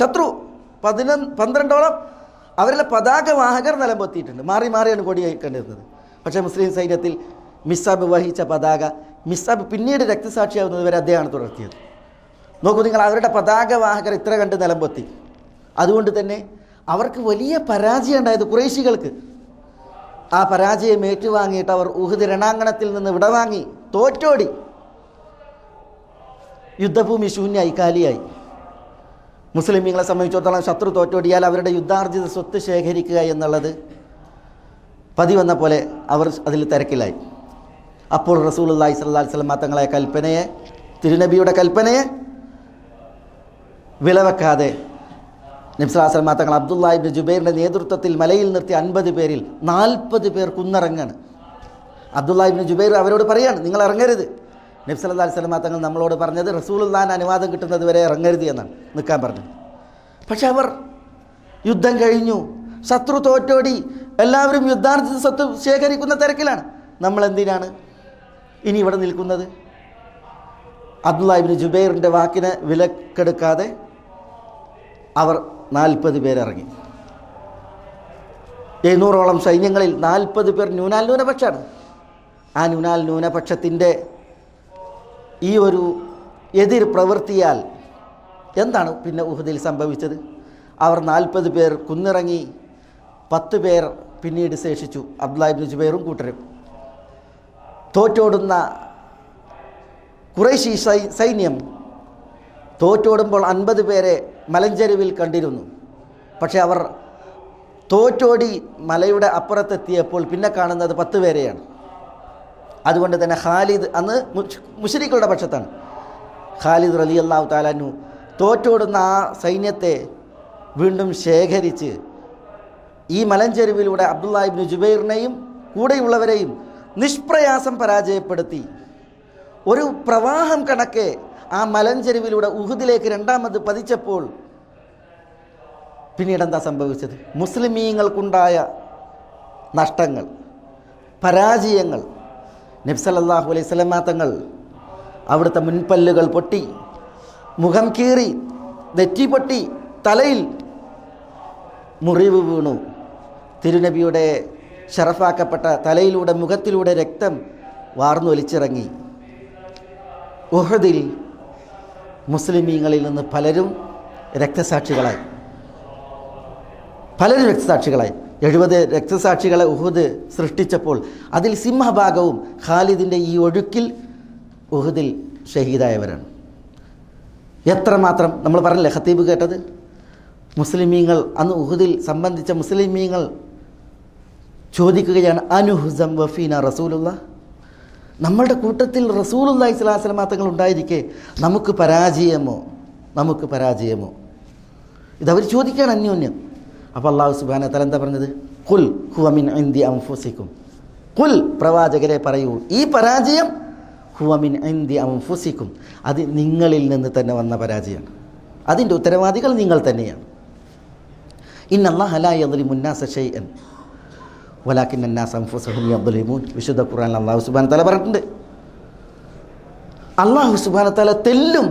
ശത്രു 12ഓളം അവരിലെ പതാകവാഹകർ നിലംപൊത്തിയിട്ടുണ്ട്. മാറി മാറിയാണ് കൊടി വഹിക്കേണ്ടിരുന്നത്. പക്ഷേ മുസ്ലിം സൈന്യത്തിൽ മിസ്സാബ് വഹിച്ച പതാക, മിസ്സാബ് പിന്നീട് രക്തസാക്ഷിയാവുന്നത് വരെ അദ്ദേഹമാണ് തുടർത്തിയത്. നോക്കൂ നിങ്ങൾ, അവരുടെ പതാകവാഹകർ ഇത്ര കണ്ട് നിലംപൊത്തി. അതുകൊണ്ട് തന്നെ അവർക്ക് വലിയ പരാജയം ഉണ്ടായത് ഖുറൈശികൾക്ക്. ആ പരാജയം ഏറ്റുവാങ്ങിയിട്ട് അവർ ഉഹദ് രണാങ്കണത്തിൽ നിന്ന് വിടവാങ്ങി തോറ്റോടി. യുദ്ധഭൂമി ശൂന്യായി, കാലിയായി. മുസ്ലിമീങ്ങളെ സംബന്ധിച്ചിടത്തോളം ശത്രു തോറ്റോടിയാൽ അവരുടെ യുദ്ധാർജിത സ്വത്ത് ശേഖരിക്കുക എന്നുള്ളത് പതിവെന്ന പോലെ അവർ അതിൽ തിരക്കിലായി. അപ്പോൾ റസൂലുള്ളാഹി സ്വല്ലല്ലാഹു അലൈഹി വസല്ലം തങ്ങളെ കൽപ്പനയെ, തിരുനബിയുടെ കൽപ്പനയെ വിലവെക്കാതെ നബി സല്ലല്ലാഹു അലൈഹി വസല്ലം തങ്ങൾ അബ്ദുല്ലാഹി ഇബ്നു ജുബൈറിൻ്റെ നേതൃത്വത്തിൽ മലയിൽ നിർത്തി 50 പേരിൽ 40 പേർ കുന്നിറങ്ങാണ്. അബ്ദുല്ലാഹി ഇബ്നു ജുബൈർ അവരോട് പറയാണ്, നിങ്ങൾ ഇറങ്ങരുത്. നബി സല്ലല്ലാഹു അലൈഹി വസല്ലം തങ്ങൾ നമ്മളോട് പറഞ്ഞത് റസൂലുള്ളാഹിന്റെ അനുവാദം കിട്ടുന്നത് വരെ ഇറങ്ങരുത് എന്നാണ്, നിൽക്കാൻ പറഞ്ഞു. പക്ഷെ അവർ യുദ്ധം കഴിഞ്ഞു, ശത്രു തോറ്റോടി, എല്ലാവരും യുദ്ധാർജിത സ്വത്ത് ശേഖരിക്കുന്ന തിരക്കിലാണ്. നമ്മൾ എന്തിനാണ് ഇനി ഇവിടെ നിൽക്കുന്നത്? അബ്ദുല്ലാഹി ഇബ്നു ജുബൈറിൻ്റെ വാക്കിനെ വിലക്കെടുക്കാതെ അവർ 40 പേരിറങ്ങി. 700ഓളം സൈന്യങ്ങളിൽ 40 പേർ ന്യൂനപക്ഷമാണ്. ആ ന്യൂനപക്ഷത്തിൻ്റെ ഈ ഒരു എതിർ പ്രവൃത്തിയാൽ എന്താണ് പിന്നെ ഉഹദിൽ സംഭവിച്ചത്? അവർ 40 പേർ കുന്നിറങ്ങി, 10 പേർ പിന്നീട് ശേഷിച്ചു. അബ്ദുല്ലാഹ് ഇബ്നു ജുബൈറും കൂട്ടരും. തോറ്റോടുന്ന ഖുറൈശി സൈന്യം തോറ്റോടുമ്പോൾ 50 പേരെ മലഞ്ചെരുവിൽ കണ്ടിരുന്നു. പക്ഷെ അവർ തോറ്റോടി മലയുടെ അപ്പുറത്തെത്തിയപ്പോൾ പിന്നെ കാണുന്നത് 10 പേരെയാണ്. അതുകൊണ്ട് തന്നെ ഖാലിദ് അന്ന് മുശ്രിക്കുകളുടെ പക്ഷത്താണ്. ഖാലിദ് റളിയല്ലാഹു തആല അൻഹു തോറ്റോടുന്ന ആ സൈന്യത്തെ വീണ്ടും ശേഖരിച്ച് ഈ മലഞ്ചെരുവിലൂടെ അബ്ദുല്ലാഹ് ഇബ്നു ജുബൈറിനെയും കൂടെയുള്ളവരെയും നിഷ്പ്രയാസം പരാജയപ്പെടുത്തി ഒരു പ്രവാഹം കണക്കെ ആ മലഞ്ചെരുവിലൂടെ ഉഹുദിലേക്ക് രണ്ടാമത് പതിച്ചപ്പോൾ പിന്നീട് എന്താ സംഭവിച്ചത്? മുസ്ലിമീങ്ങൾക്കുണ്ടായ നഷ്ടങ്ങൾ, പരാജയങ്ങൾ. നബി സല്ലല്ലാഹു അലൈഹി വസല്ലം തങ്ങൾ അവിടുത്തെ മുൻപല്ലുകൾ പൊട്ടി, മുഖം കീറി, നെറ്റി പൊട്ടി, തലയിൽ മുറിവ് വീണു. തിരുനബിയുടെ ഷറഫാക്കപ്പെട്ട തലയിലൂടെ മുഖത്തിലൂടെ രക്തം വാർന്നൊലിച്ചിറങ്ങി. ഉഹദിൽ മുസ്ലിമീങ്ങളിൽ നിന്ന് പലരും രക്തസാക്ഷികളായി. 70 രക്തസാക്ഷികളെ ഉഹുദ് സൃഷ്ടിച്ചപ്പോൾ അതിൽ സിംഹഭാഗവും ഖാലിദിൻ്റെ ഈ ഒഴുക്കിൽ ഉഹുദിൽ ഷഹീദായവരാണ്. എത്രമാത്രം നമ്മൾ പറഞ്ഞില്ലേ, ഖത്തീബ് കേട്ടത്, മുസ്ലിമീങ്ങൾ അന്ന് ഉഹുദിൽ സംബന്ധിച്ച മുസ്ലിമീങ്ങൾ ചോദിക്കുകയാണ്, അനുഹുസം വഫീന റസൂലുള്ള, നമ്മളുടെ കൂട്ടത്തിൽ റസൂലുള്ളാഹി സ്വല്ലല്ലാഹു അലൈഹി വസല്ലം തങ്ങൾ ഉണ്ടായിരിക്കെ നമുക്ക് പരാജയമോ? ഇതവർ ചോദിക്കുകയാണ് അന്യോന്യം. അപ്പോൾ അല്ലാഹു സുബ്ഹാനഹു വ തആല എന്താ പറഞ്ഞത്? ഖുൽ ഹുവ മിൻ ഇൻദി അൻഫുസിക്കും. ഖുൽ, പ്രവാചകരെ പറയൂ, ഈ പരാജയം ഹുവ മിൻ ഇൻദി അൻഫുസിക്കും, അത് നിങ്ങളിൽ നിന്ന് തന്നെ വന്ന പരാജയമാണ്. അതിൻ്റെ ഉത്തരവാദികൾ നിങ്ങൾ തന്നെയാണ്. ഇന്നല്ലാഹ ലാ യദ്ലിമു അന്നാസ ശൈഅൻ വലാകിന്ന അന്നാസ അൻഫുസഹും യദ്ലിമൂൻ. വിശുദ്ധ ഖുർആനിൽ അല്ലാഹു സുബ്ഹാനഹു വ തആല പറഞ്ഞിട്ടുണ്ട്, അല്ലാഹു സുബ്ഹാനഹു വ തആല തെല്ലും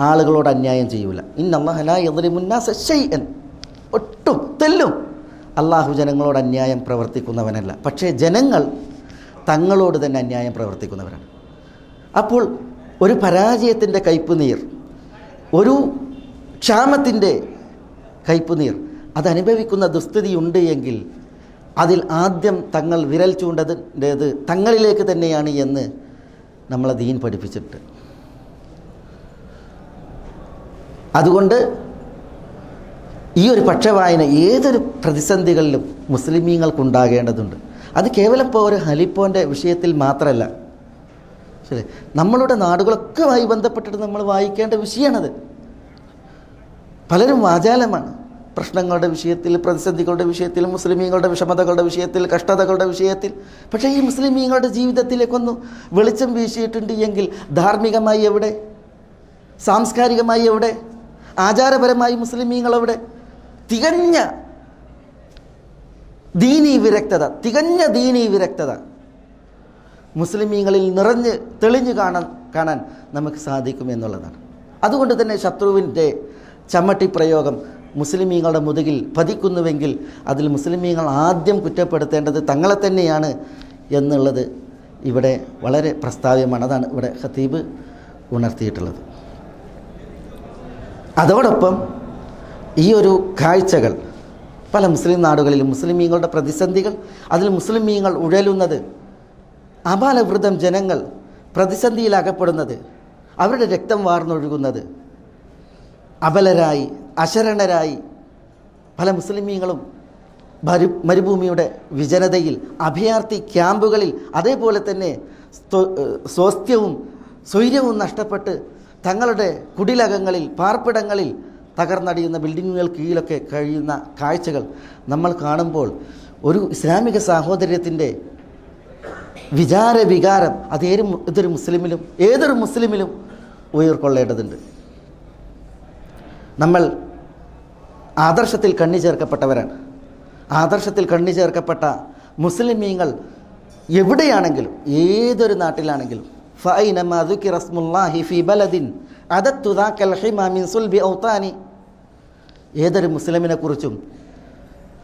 ആളുകളോട് അന്യായം ചെയ്യൂല. ഇന്നല്ലാഹ ലാ യദ്ലിമു അന്നാസ ശൈഅൻ, ഒട്ടും തെല്ലും അള്ളാഹു ജനങ്ങളോട് അന്യായം പ്രവർത്തിക്കുന്നവനല്ല. പക്ഷേ ജനങ്ങൾ തങ്ങളോട് തന്നെ അന്യായം പ്രവർത്തിക്കുന്നവരാണ്. അപ്പോൾ ഒരു പരാജയത്തിൻ്റെ കയ്പുനീർ, ഒരു ക്ഷാമത്തിൻ്റെ കയ്പുനീർ അതനുഭവിക്കുന്ന ദുസ്ഥിതിയുണ്ട് എങ്കിൽ അതിൽ ആദ്യം തങ്ങൾ വിരൽ ചൂണ്ടേണ്ടത് തങ്ങളിലേക്ക് തന്നെയാണ് എന്ന് നമ്മളെ ദീൻ പഠിപ്പിച്ചിട്ട്. അതുകൊണ്ട് ഈ ഒരു പക്ഷവായന ഏതൊരു പ്രതിസന്ധികളിലും മുസ്ലിമീങ്ങൾക്കുണ്ടാകേണ്ടതുണ്ട്. അത് കേവലം ഇപ്പോൾ ഒരു ഹലിപ്പോൻ്റെ വിഷയത്തിൽ മാത്രമല്ല, ശരി, നമ്മളുടെ നാടുകളൊക്കെയുമായി ബന്ധപ്പെട്ടിട്ട് നമ്മൾ വായിക്കേണ്ട വിഷയമാണത്. പലരും വാചാലമാണ് പ്രശ്നങ്ങളുടെ വിഷയത്തിൽ, പ്രതിസന്ധികളുടെ വിഷയത്തിൽ, മുസ്ലിമീങ്ങളുടെ വിഷമതകളുടെ വിഷയത്തിൽ, കഷ്ടതകളുടെ വിഷയത്തിൽ. പക്ഷേ ഈ മുസ്ലിമീങ്ങളുടെ ജീവിതത്തിലേക്കൊന്ന് വെളിച്ചം വീശിയിട്ടുണ്ട് എങ്കിൽ ധാർമ്മികമായി എവിടെ, സാംസ്കാരികമായി എവിടെ, ആചാരപരമായി മുസ്ലിമീങ്ങൾ എവിടെ? തികഞ്ഞ ദീനീ വിരക്തത മുസ്ലിമീങ്ങളിൽ തെളിഞ്ഞു കാണാൻ നമുക്ക് സാധിക്കും എന്നുള്ളതാണ്. അതുകൊണ്ട് തന്നെ ശത്രുവിൻ്റെ ചമ്മട്ടി പ്രയോഗം മുസ്ലിമീങ്ങളുടെ മുതുകിൽ പതിക്കുന്നുവെങ്കിൽ അതിൽ മുസ്ലിമീങ്ങൾ ആദ്യം കുറ്റപ്പെടുത്തേണ്ടത് തങ്ങളെ തന്നെയാണ് എന്നുള്ളത് ഇവിടെ വളരെ പ്രസ്താവ്യമാണ്. അതാണ് ഇവിടെ ഖത്തീബ് ഉണർത്തിയിട്ടുള്ളത്. അതോടൊപ്പം ഈ ഒരു കാഴ്ചകൾ പല മുസ്ലിം നാടുകളിലും മുസ്ലിമീങ്ങളുടെ പ്രതിസന്ധികൾ, അതിൽ മുസ്ലിമീങ്ങൾ ഉഴലുന്നത്, അപാലവൃതം ജനങ്ങൾ പ്രതിസന്ധിയിലകപ്പെടുന്നത്, അവരുടെ രക്തം വാർന്നൊഴുകുന്നത്, അബലരായി അശരണരായി പല മുസ്ലിമീങ്ങളും മരുഭൂമിയുടെ വിജനതയിൽ, അഭയാർത്ഥി ക്യാമ്പുകളിൽ, അതേപോലെ തന്നെ സ്വാസ്ഥ്യവും സ്വൈര്യവും നഷ്ടപ്പെട്ട് തങ്ങളുടെ കുടിലകങ്ങളിൽ, പാർപ്പിടങ്ങളിൽ, തകർന്നടിയുന്ന ബിൽഡിങ്ങുകൾക്ക് കീഴിലൊക്കെ കഴിയുന്ന കാഴ്ചകൾ നമ്മൾ കാണുമ്പോൾ ഒരു ഇസ്ലാമിക സാഹോദര്യത്തിൻ്റെ വികാരം ഏതൊരു മുസ്ലിമിലും ഉയർക്കൊള്ളേണ്ടതുണ്ട്. നമ്മൾ ആദർശത്തിൽ കണ്ണി ചേർക്കപ്പെട്ടവരാണ്. ആദർശത്തിൽ കണ്ണി ചേർക്കപ്പെട്ട മുസ്ലിമീങ്ങൾ എവിടെയാണെങ്കിലും, ഏതൊരു നാട്ടിലാണെങ്കിലും, ഫൈനമാ ദുകിറ സ്മുല്ലാഹി ഫീ ബലദിൻ അദത്തു ദാകൽ ഹിമാ മിൻ സുൽബി ഔതാനി, ഏതൊരു മുസ്ലിമിനെ കുറിച്ചും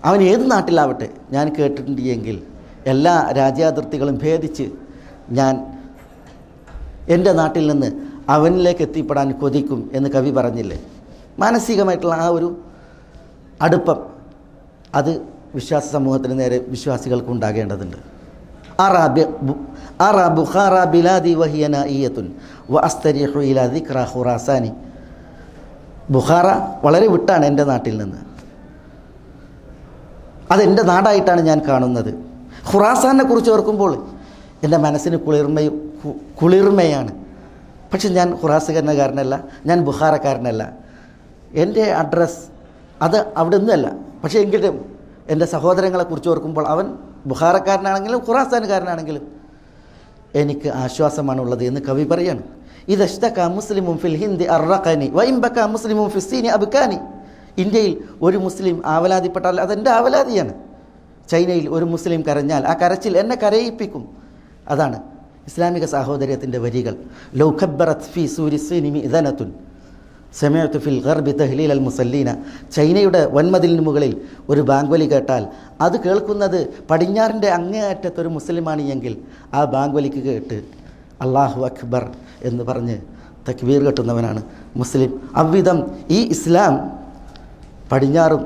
അവൻ ഏത് നാട്ടിലാവട്ടെ, ഞാൻ കേട്ടിട്ടുണ്ട് എങ്കിൽ എല്ലാ രാജ്യാതിർത്തികളും ഭേദിച്ച് ഞാൻ എൻ്റെ നാട്ടിൽ നിന്ന് അവനിലേക്ക് എത്തിപ്പെടാൻ കൊതിക്കും എന്ന് കവി പറഞ്ഞില്ലേ. മാനസികമായിട്ടുള്ള ആ ഒരു അടുപ്പം അത് വിശ്വാസ സമൂഹത്തിന് നേരെ വിശ്വാസികൾക്ക് ഉണ്ടാകേണ്ടതുണ്ട്. ബുഖാറ ബിലാദി വഹിയന ഈയത്തുൻ വ അസ്തരിഹു ഇലാ ദിക്ര ഖുറാസാനി. ബുഖാറ വളരെ വിട്ടാണ് എൻ്റെ നാട്ടിൽ നിന്ന്, അതെൻ്റെ നാടായിട്ടാണ് ഞാൻ കാണുന്നത്. ഖുറാസാനെ കുറിച്ച് ഓർക്കുമ്പോൾ എൻ്റെ മനസ്സിന് കുളിർമയാണ്. പക്ഷെ ഞാൻ ഖുറാസുകാരനല്ല, ഞാൻ ബുഖാറക്കാരനല്ല. എൻ്റെ അഡ്രസ്സ് അത് അവിടെ നിന്നല്ല. പക്ഷേ എങ്കിലും എൻ്റെ സഹോദരങ്ങളെക്കുറിച്ച് ഓർക്കുമ്പോൾ അവൻ ബുഖാറക്കാരനാണെങ്കിലും ഖുറാസാനുകാരനാണെങ്കിലും എനിക്ക് ആശ്വാസമാണുള്ളത് എന്ന് കവി പറയാണ്. ഇദഷ്തക മുസ്ലിമുൻ ഫിൽ ഹിന്ദി അർറഖനി വഇൻബക മുസ്ലിമുൻ ഫിസ്സീനി അബ്കാനി. ഇന്ത്യയിൽ ഒരു മുസ്ലിം ആവലാതിപ്പെട്ടാൽ അതെൻ്റെ ആവലാതിയാണ്. ചൈനയിൽ ഒരു മുസ്ലിം കരഞ്ഞാൽ ആ കരച്ചിൽ എന്നെ കരയിപ്പിക്കും. അതാണ് ഇസ്ലാമിക സാഹോദര്യത്തിൻ്റെ വരികൾ. ലൗ ഖബ്ബറത് ഫീ സൂരി സീനി മിഅ്ദനതുൻ സമയത്ത് ഫിൽ ഗർബി തഹ്ലീൽ അൽ മുസല്ലീന. ചൈനയുടെ വൻമതിലിന് മുകളിൽ ഒരു ബാങ്ക്വലി കേട്ടാൽ അത് കേൾക്കുന്നത് പടിഞ്ഞാറിൻ്റെ അങ്ങേയറ്റത്തൊരു മുസ്ലിമാണ് എങ്കിൽ ആ ബാങ്ക്വലിക്ക് കേട്ട് അള്ളാഹു അക്ബർ എന്ന് പറഞ്ഞ് തക്ബീർ കെട്ടുന്നവനാണ് മുസ്ലിം. അவ்விധം ഈ ഇസ്ലാം പടിഞ്ഞാറും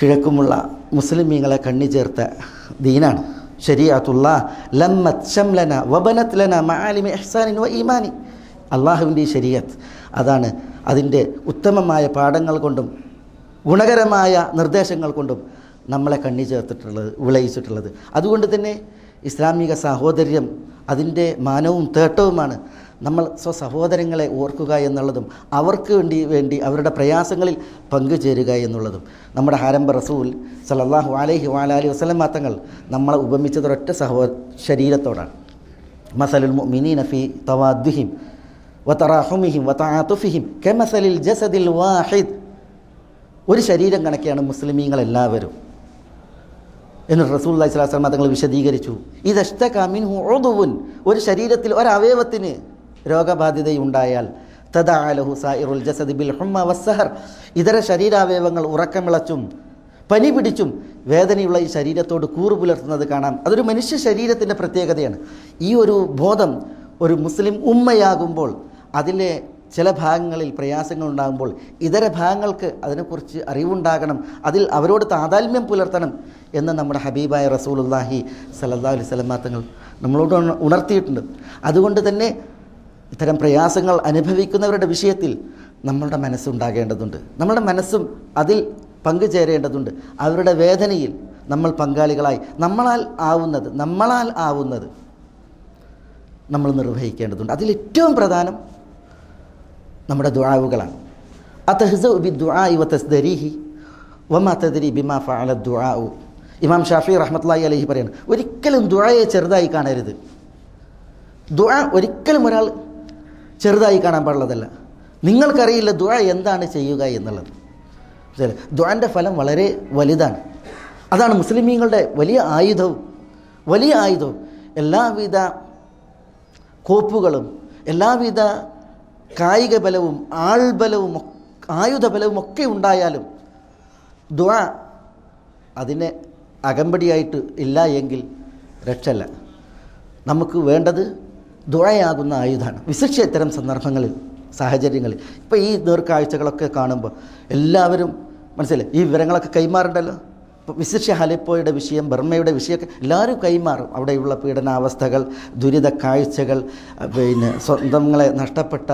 കിഴക്കുമുള്ള മുസ്ലിമീങ്ങളെ കണ്ണി ചേർത്ത ദീനാണ്. ശരീഅത്തുല്ലാഹ് ലമ്മത് ശംലന വബനത് ലന മആലിമി ഇഹ്സാനിൻ വ ഈമാനി. അള്ളാഹുവിൻ്റെ ഈ ശരീഅത്ത് അതാണ് അതിൻ്റെ ഉത്തമമായ പാഠങ്ങൾ കൊണ്ടും ഗുണകരമായ നിർദ്ദേശങ്ങൾ കൊണ്ടും നമ്മളെ കണ്ണി ചേർത്തിട്ടുള്ളത്, വിളയിച്ചിട്ടുള്ളത്. അതുകൊണ്ട് തന്നെ ഇസ്ലാമിക സാഹോദര്യം അതിൻ്റെ മാനവും തേട്ടവുമാണ് നമ്മൾ സഹോദരങ്ങളെ ഓർക്കുക എന്നുള്ളതും അവർക്ക് വേണ്ടി അവരുടെ പ്രയാസങ്ങളിൽ പങ്കുചേരുക എന്നുള്ളതും. നമ്മുടെ ആരംഭ റസൂൽ സല്ലല്ലാഹു അലൈഹി വഅലിഹി വസല്ലം തങ്ങൾ നമ്മളെ ഉപമിച്ചത് ഒരൊറ്റ ശരീരത്തോടാണ്. മസലുൽ മുഅ്മിനീന ഫീ തവാദ്ദുഹിം വതറാഹുമിഹിം വതആതുഫിഹിം കമസലിൽ ജസദിൽ വാഹിദ്. ഒരു ശരീരം കണക്കെയാണ് മുസ്ലിമീങ്ങളെല്ലാവരും എന്ന് റസൂലുള്ളാഹി സ്വല്ലല്ലാഹു അലൈഹി വസല്ലം തങ്ങൾ വിശദീകരിച്ചു. ഇദഷ്തക മിൻഹു ഉദുവുൻ, ഒരു ശരീരത്തിൽ ഒരവയവത്തിന് രോഗബാധിതയുണ്ടായാൽ തദഅ ലഹു സായിറുൽ ജസദി ബിൽ ഹുമ്മ വസ്സഹർ, ഇതര ശരീരാവയവങ്ങൾ ഉറക്കമിളച്ചും പനി പിടിച്ചും വേദനയുള്ള ഈ ശരീരത്തോട് കൂറു പുലർത്തുന്നത് കാണാം. അതൊരു മനുഷ്യ ശരീരത്തിൻ്റെ പ്രത്യേകതയാണ്. ഈ ഒരു ബോധം ഒരു മുസ്ലിം ഉമ്മയാകുമ്പോൾ അതിലെ ചില ഭാഗങ്ങളിൽ പ്രയാസങ്ങൾ ഉണ്ടാകുമ്പോൾ ഇതര ഭാഗങ്ങൾക്ക് അതിനെക്കുറിച്ച് അറിവുണ്ടാകണം, അതിൽ അവരോട് താതാത്മ്യം പുലർത്തണം എന്ന് നമ്മുടെ ഹബീബായ റസൂലുള്ളാഹി സ്വല്ലല്ലാഹു അലൈഹി വസല്ലം തങ്ങൾ നമ്മളോട് ഉണർത്തിയിട്ടുണ്ട്. അതുകൊണ്ട് തന്നെ ഇത്തരം പ്രയാസങ്ങൾ അനുഭവിക്കുന്നവരുടെ വിഷയത്തിൽ നമ്മളുടെ മനസ്സുണ്ടാകേണ്ടതുണ്ട്, നമ്മളുടെ മനസ്സും അതിൽ പങ്കുചേരേണ്ടതുണ്ട്. അവരുടെ വേദനയിൽ നമ്മൾ പങ്കാളികളായി നമ്മളാൽ ആവുന്നത് നമ്മൾ നിർവഹിക്കേണ്ടതുണ്ട്. അതിലേറ്റവും പ്രധാനം നമ്മുടെ ദുആവുകളാണ്. അതഹ്സഉ ബിദ്ദുആഇ വതസ്ദരീഹി വമാ തദ്രി ബിമാ ഫഅല ദുആഉ. ഇമാം ഷാഫി റഹ്മത്തുള്ളാഹി അലൈഹി പറയാണ്, ഒരിക്കലും ദുആയെ ചെറുതായി കാണരുത്. ദുആ ഒരിക്കലും ഒരാൾ ചെറുതായി കാണാൻ പാടുള്ളതല്ല. നിങ്ങൾക്കറിയില്ല ദുആ എന്താണ് ചെയ്യുക എന്നുള്ളത്. ദുആൻ്റെ ഫലം വളരെ വലുതാണ്. അതാണ് മുസ്ലിമീങ്ങളുടെ വലിയ ആയുധവും. എല്ലാവിധ കോപ്പുകളും എല്ലാവിധ കായിക ബലവും ആൾബലവും ആയുധബലവും ഒക്കെ ഉണ്ടായാലും ദുആ അതിനെ അകമ്പടിയായിട്ട് ഇല്ല എങ്കിൽ രക്ഷല്ല. നമുക്ക് വേണ്ടത് ദുആയാകുന്ന ആയുധമാണ്. വിശിഷ്യ ഇത്തരം സന്ദർഭങ്ങളിൽ സാഹചര്യങ്ങളിൽ ഇപ്പോൾ ഈ നേർക്കാഴ്ചകളൊക്കെ കാണുമ്പോൾ എല്ലാവരും മനസ്സിലായി ഈ വിവരങ്ങളൊക്കെ കൈമാറുണ്ടല്ലോ. ഇപ്പോൾ വിശിഷ്യ ഹലിപ്പോയുടെ വിഷയം, ബർമ്മയുടെ വിഷയമൊക്കെ എല്ലാവരും കൈമാറും. അവിടെയുള്ള പീഡനാവസ്ഥകൾ, ദുരിത കാഴ്ചകൾ, സ്വന്തങ്ങളെ നഷ്ടപ്പെട്ട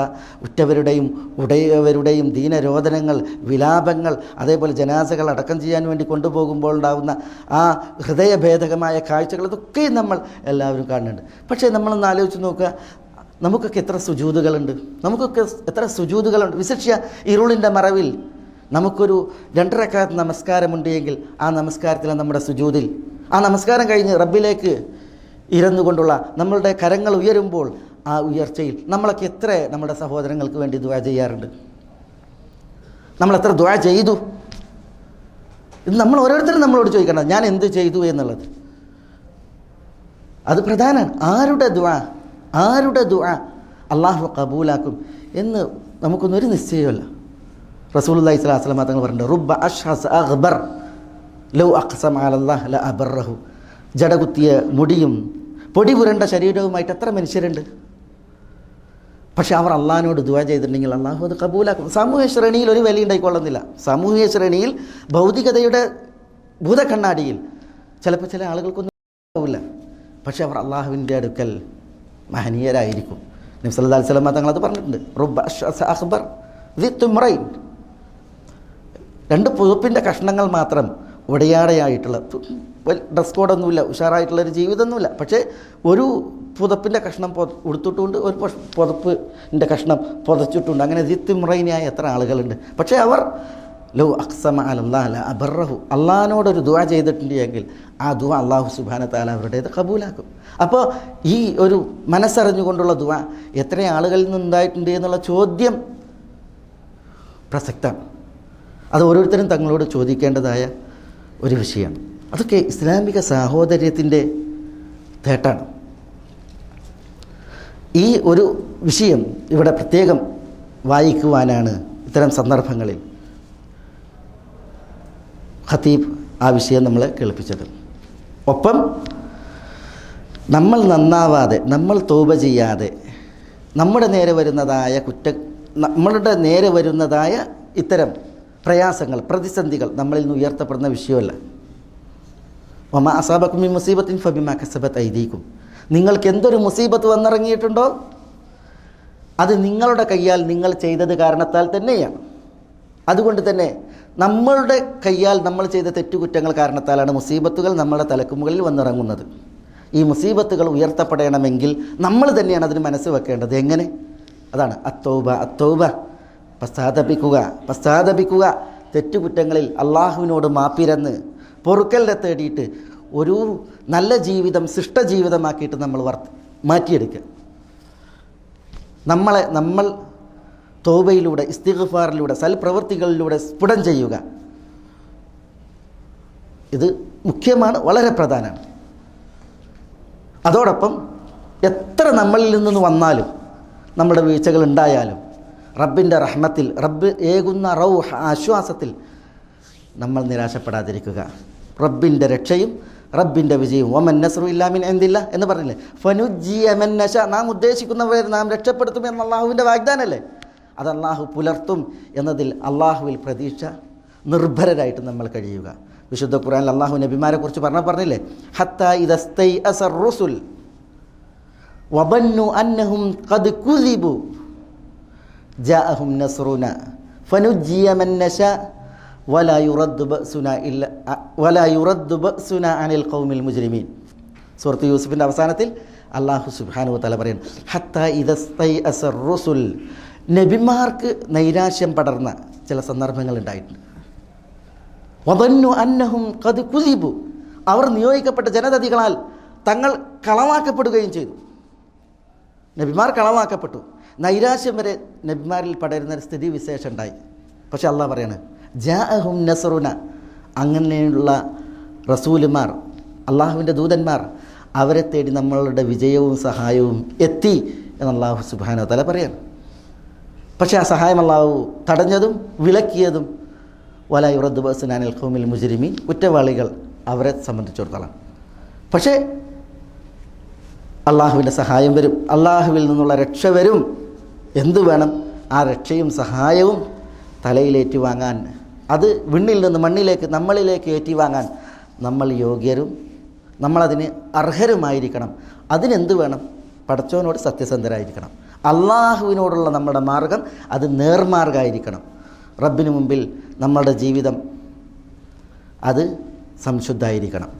ഉറ്റവരുടെയും ഉടയവരുടെയും ദീനരോധനങ്ങൾ, വിലാപങ്ങൾ, അതേപോലെ ജനാസകൾ അടക്കം ചെയ്യാൻ വേണ്ടി കൊണ്ടുപോകുമ്പോൾ ഉണ്ടാകുന്ന ആ ഹൃദയഭേദകമായ കാഴ്ചകൾ, ഇതൊക്കെ നമ്മൾ എല്ലാവരും കാണുന്നുണ്ട്. പക്ഷേ നമ്മളൊന്ന് ആലോചിച്ച് നോക്കുക, നമുക്കൊക്കെ എത്ര സുജൂദുകളുണ്ട്. വിശിഷ്യ ഇരുളിൻ്റെ മറവിൽ നമുക്കൊരു 2 റക്അത്ത് നമസ്കാരമുണ്ട് എങ്കിൽ ആ നമസ്കാരത്തിൽ നമ്മുടെ സുജൂദിൽ ആ നമസ്കാരം കഴിഞ്ഞ് റബ്ബിലേക്ക് ഇരുന്നുകൊണ്ടുള്ള നമ്മളുടെ കരങ്ങൾ ഉയരുമ്പോൾ ആ ഉയർച്ചയിൽ നമ്മളൊക്കെ എത്ര നമ്മുടെ സഹോദരങ്ങൾക്ക് വേണ്ടി ദുആ ചെയ്യാറുണ്ട്, നമ്മളെത്ര ദുആ ചെയ്തു. ഇത് നമ്മൾ ഓരോരുത്തരും നമ്മളോട് ചോദിക്കണം, ഞാൻ എന്ത് ചെയ്തു എന്നുള്ളത്. അത് പ്രധാനമാണ്. ആരുടെ ദുആ അള്ളാഹു കബൂലാക്കും എന്ന് നമുക്കൊന്നൊരു നിശ്ചയമല്ല. റസൂലുള്ളാഹി സ്വല്ലല്ലാഹു അലൈഹി വസല്ലം തങ്ങൾ പറഞ്ഞിട്ടുണ്ട്, റുബ്ബ അഷ്ഹസ് അഗ്ബർ ലൗ അഖ്സം അലല്ലാഹ് ല അബറഹു. ജടകുത്തിയ മുടിയും പൊടി പുരണ്ട ശരീരവുമായിട്ട് എത്ര മനുഷ്യരുണ്ട്. പക്ഷെ അവർ അള്ളാഹിനോട് ദുആ ചെയ്തിട്ടുണ്ടെങ്കിൽ അള്ളാഹു അത് കബൂലാക്കും. സാമൂഹ്യ ശ്രേണിയിൽ ഒരു വില ഉണ്ടായിക്കൊള്ളുന്നില്ല. സാമൂഹ്യ ശ്രേണിയിൽ ഭൗതികതയുടെ ഭൂതക്കണ്ണാടിയിൽ ചിലപ്പോൾ ചില ആളുകൾക്കൊന്നും ആവില്ല. പക്ഷെ അവർ അള്ളാഹുവിൻ്റെ അടുക്കൽ മഹനീയരായിരിക്കും. നബി സല്ലല്ലാഹു അലൈഹി വസല്ലം തങ്ങളത് പറഞ്ഞിട്ടുണ്ട്. റുബ്ബ അശ്അസ അഖ്ബർ ദി തുംറൈൻ. 2 പുതപ്പിൻ്റെ കഷ്ണങ്ങൾ മാത്രം ഉടയാടയായിട്ടുള്ള, ഡ്രസ് കോഡൊന്നുമില്ല, ഉഷാറായിട്ടുള്ളൊരു ജീവിതമൊന്നുമില്ല. പക്ഷേ ഒരു പുതപ്പിൻ്റെ കഷ്ണം ഉടുത്തിട്ടുണ്ട്, ഒരു പുതപ്പിൻ്റെ കഷ്ണം പുതച്ചിട്ടുണ്ട്. അങ്ങനെ ദിത്തുമ്രൈനായ എത്ര ആളുകളുണ്ട്. പക്ഷേ അവർ ലൗ അഖ്സമ അലല്ലാഹ് ല അബറഹു, അള്ളാഹിനോടൊരു ദുആ ചെയ്തിട്ടുണ്ടെങ്കിൽ ആ ദുആ അള്ളാഹു സുബ്ഹാനഹു തആല അവരുടേത് കബൂലാക്കും. അപ്പോൾ ഈ ഒരു മനസ്സറിഞ്ഞുകൊണ്ടുള്ള ദുആ എത്ര ആളുകളിൽ നിന്നുണ്ടായിട്ടുണ്ട് എന്നുള്ള ചോദ്യം പ്രസക്തമാണ്. അത് ഓരോരുത്തരും തങ്ങളോട് ചോദിക്കേണ്ടതായ ഒരു വിഷയമാണ്. അതൊക്കെ ഇസ്ലാമിക സാഹോദര്യത്തിൻ്റെ തേട്ടാണ്. ഈ ഒരു വിഷയം ഇവിടെ പ്രത്യേകം വായിക്കുവാനാണ് ഇത്തരം സന്ദർഭങ്ങളിൽ ഖതീബ് ആ വിഷയം നമ്മളെ കേൾപ്പിച്ചത്. ഒപ്പം നമ്മൾ നന്നാവാതെ, നമ്മൾ തൗബ ചെയ്യാതെ നമ്മളുടെ നേരെ വരുന്നതായ ഇത്തരം പ്രയാസങ്ങൾ, പ്രതിസന്ധികൾ നമ്മളിൽ നിന്ന് ഉയർത്തപ്പെടുന്ന വിഷയമല്ല. വമാ അസാബക്കും മിൻ മുസീബത്തിൻ ഫബിമാ കസബത് ഐദീകും. നിങ്ങൾക്ക് എന്തൊരു മുസീബത്ത് വന്നിറങ്ങിയിട്ടുണ്ടോ അത് നിങ്ങളുടെ കയ്യാൽ നിങ്ങൾ ചെയ്തത് കാരണത്താൽ തന്നെയാണ്. അതുകൊണ്ട് തന്നെ നമ്മളുടെ കയ്യാൽ നമ്മൾ ചെയ്ത തെറ്റുകുറ്റങ്ങൾ കാരണത്താലാണ് മുസീബത്തുകൾ നമ്മുടെ തലക്കുമുകളിൽ വന്നിറങ്ങുന്നത്. ഈ മുസീബത്തുകൾ ഉയർത്തപ്പെടണമെങ്കിൽ നമ്മൾ തന്നെയാണ് അതിന് മനസ്സ് വെക്കേണ്ടത്. എങ്ങനെ? അതാണ് അത്തൗബ, പശ്ചാത്തപിക്കുക. തെറ്റുകുറ്റങ്ങളിൽ അള്ളാഹുവിനോട് മാപ്പിരന്ന് പൊറുക്കലിനെ തേടിയിട്ട് ഒരു നല്ല ജീവിതം ശിഷ്ടജീവിതമാക്കിയിട്ട് നമ്മൾ മാറ്റിയെടുക്കുക. നമ്മൾ തൗബയിലൂടെ, ഇസ്തിഗ്ഫാറിലൂടെ, സൽപ്രവൃത്തികളിലൂടെ സ്ഫുടം ചെയ്യുക. ഇത് മുഖ്യമാണ്, വളരെ പ്രധാനമാണ്. അതോടൊപ്പം എത്ര നമ്മളിൽ നിന്ന് വന്നാലും, നമ്മുടെ വീഴ്ചകൾ ഉണ്ടായാലും, റബ്ബിൻ്റെ റഹ്മത്തിൽ, റബ്ബ് ഏകുന്ന റൗഹ്, ആശ്വാസത്തിൽ നമ്മൾ നിരാശപ്പെടാതിരിക്കുക. റബ്ബിൻ്റെ രക്ഷയും റബ്ബിൻ്റെ വിജയവും വമൻ നസ്റു ഇല്ലാ മിൻ ഇൻദില്ലാ എന്ന് പറഞ്ഞില്ലേ. ഫനുജ്ജിയ മൻ നശാ, നാം ഉദ്ദേശിക്കുന്നവരെ നാം രക്ഷപ്പെടുത്തും എന്ന അള്ളാഹുവിൻ്റെ വാഗ്ദാനമല്ലേ. അത് അള്ളാഹു പുലർത്തും എന്നതിൽ അള്ളാഹുവിൽ പ്രതീക്ഷ നിർഭരരായിട്ട് നമ്മൾ കഴിയുക. വിശുദ്ധ ഖുർആനിൽ അള്ളാഹു നബിമാരെ കുറിച്ച് പറഞ്ഞില്ലേ, ഹത്താ ഇദസ്തൈഅസർ റുസുൽ വബന്നു അന്നഹും ഖദ് കുസിബു ജാഅഹും നസ്റുനാ ഫനുജ്ജിയ മൻ നശാ വലാ യുറദ്ദു ബഅസുനാ അനിൽ ഖൗമിൽ മുജ്രിമീൻ. സൂറത്ത് യൂസുഫിൻ്റെ അവസാനത്തിൽ അല്ലാഹു സുബ്ഹാനഹു വ തആല പറയുന്നു, ഹത്താ ഇദസ്തൈഅസർ റുസുൽ, നബിമാർക്ക് നൈരാശ്യം പടർന്ന ചില സന്ദർഭങ്ങൾ ഉണ്ടായിട്ടുണ്ട്. വദന്നു അന്നഹും ഖദ് കുസിബു, അവർ നിയോഗിക്കപ്പെട്ട ജനതതികളാൽ തങ്ങൾ കളവാക്കപ്പെടുകയും ചെയ്തു. നബിമാർ കളവാക്കപ്പെട്ടു. നൈരാശ്യം വരെ നബിമാരിൽ പടരുന്ന സ്ഥിതി വിശേഷം ഉണ്ടായി. പക്ഷെ അള്ളാഹ് പറയാണ്, ജാഅഹും നസ്റുന, അങ്ങനെയുള്ള റസൂലുമാർ, അള്ളാഹുവിൻ്റെ ദൂതന്മാർ, അവരെ തേടി നമ്മളുടെ വിജയവും സഹായവും എത്തി എന്ന് അള്ളാഹു സുബ്ഹാനഹു വ തആല പറയാണ്. പക്ഷേ ആ സഹായം അള്ളാഹു തടഞ്ഞതും വിലക്കിയതും വലാ യുറദ്ദു ബഅസുനാ അനിൽ ഖൗമിൽ മുജ്രിമീൻ, കുറ്റവാളികൾ അവരെ സംബന്ധിച്ചിടത്തോളം. പക്ഷേ അള്ളാഹുവിൻ്റെ സഹായം വരും, അള്ളാഹുവിൽ നിന്നുള്ള രക്ഷ വരും. എന്തു വേണം? ആ രക്ഷയും സഹായവും തലയിലേറ്റുവാങ്ങാൻ, അത് വിണ്ണിൽ നിന്ന് മണ്ണിലേക്ക് നമ്മളിലേക്ക് ഏറ്റുവാങ്ങാൻ നമ്മൾ യോഗ്യരും നമ്മളതിന് അർഹരുമായിരിക്കണം. അതിനെന്ത് വേണം? പടച്ചവനോട് സത്യസന്ധരായിരിക്കണം. അള്ളാഹുവിനോടുള്ള നമ്മുടെ മാർഗം അത് നേർമാർഗമായിരിക്കണം. റബ്ബിന് മുമ്പിൽ നമ്മളുടെ ജീവിതം അത് സംശുദ്ധമായിരിക്കണം.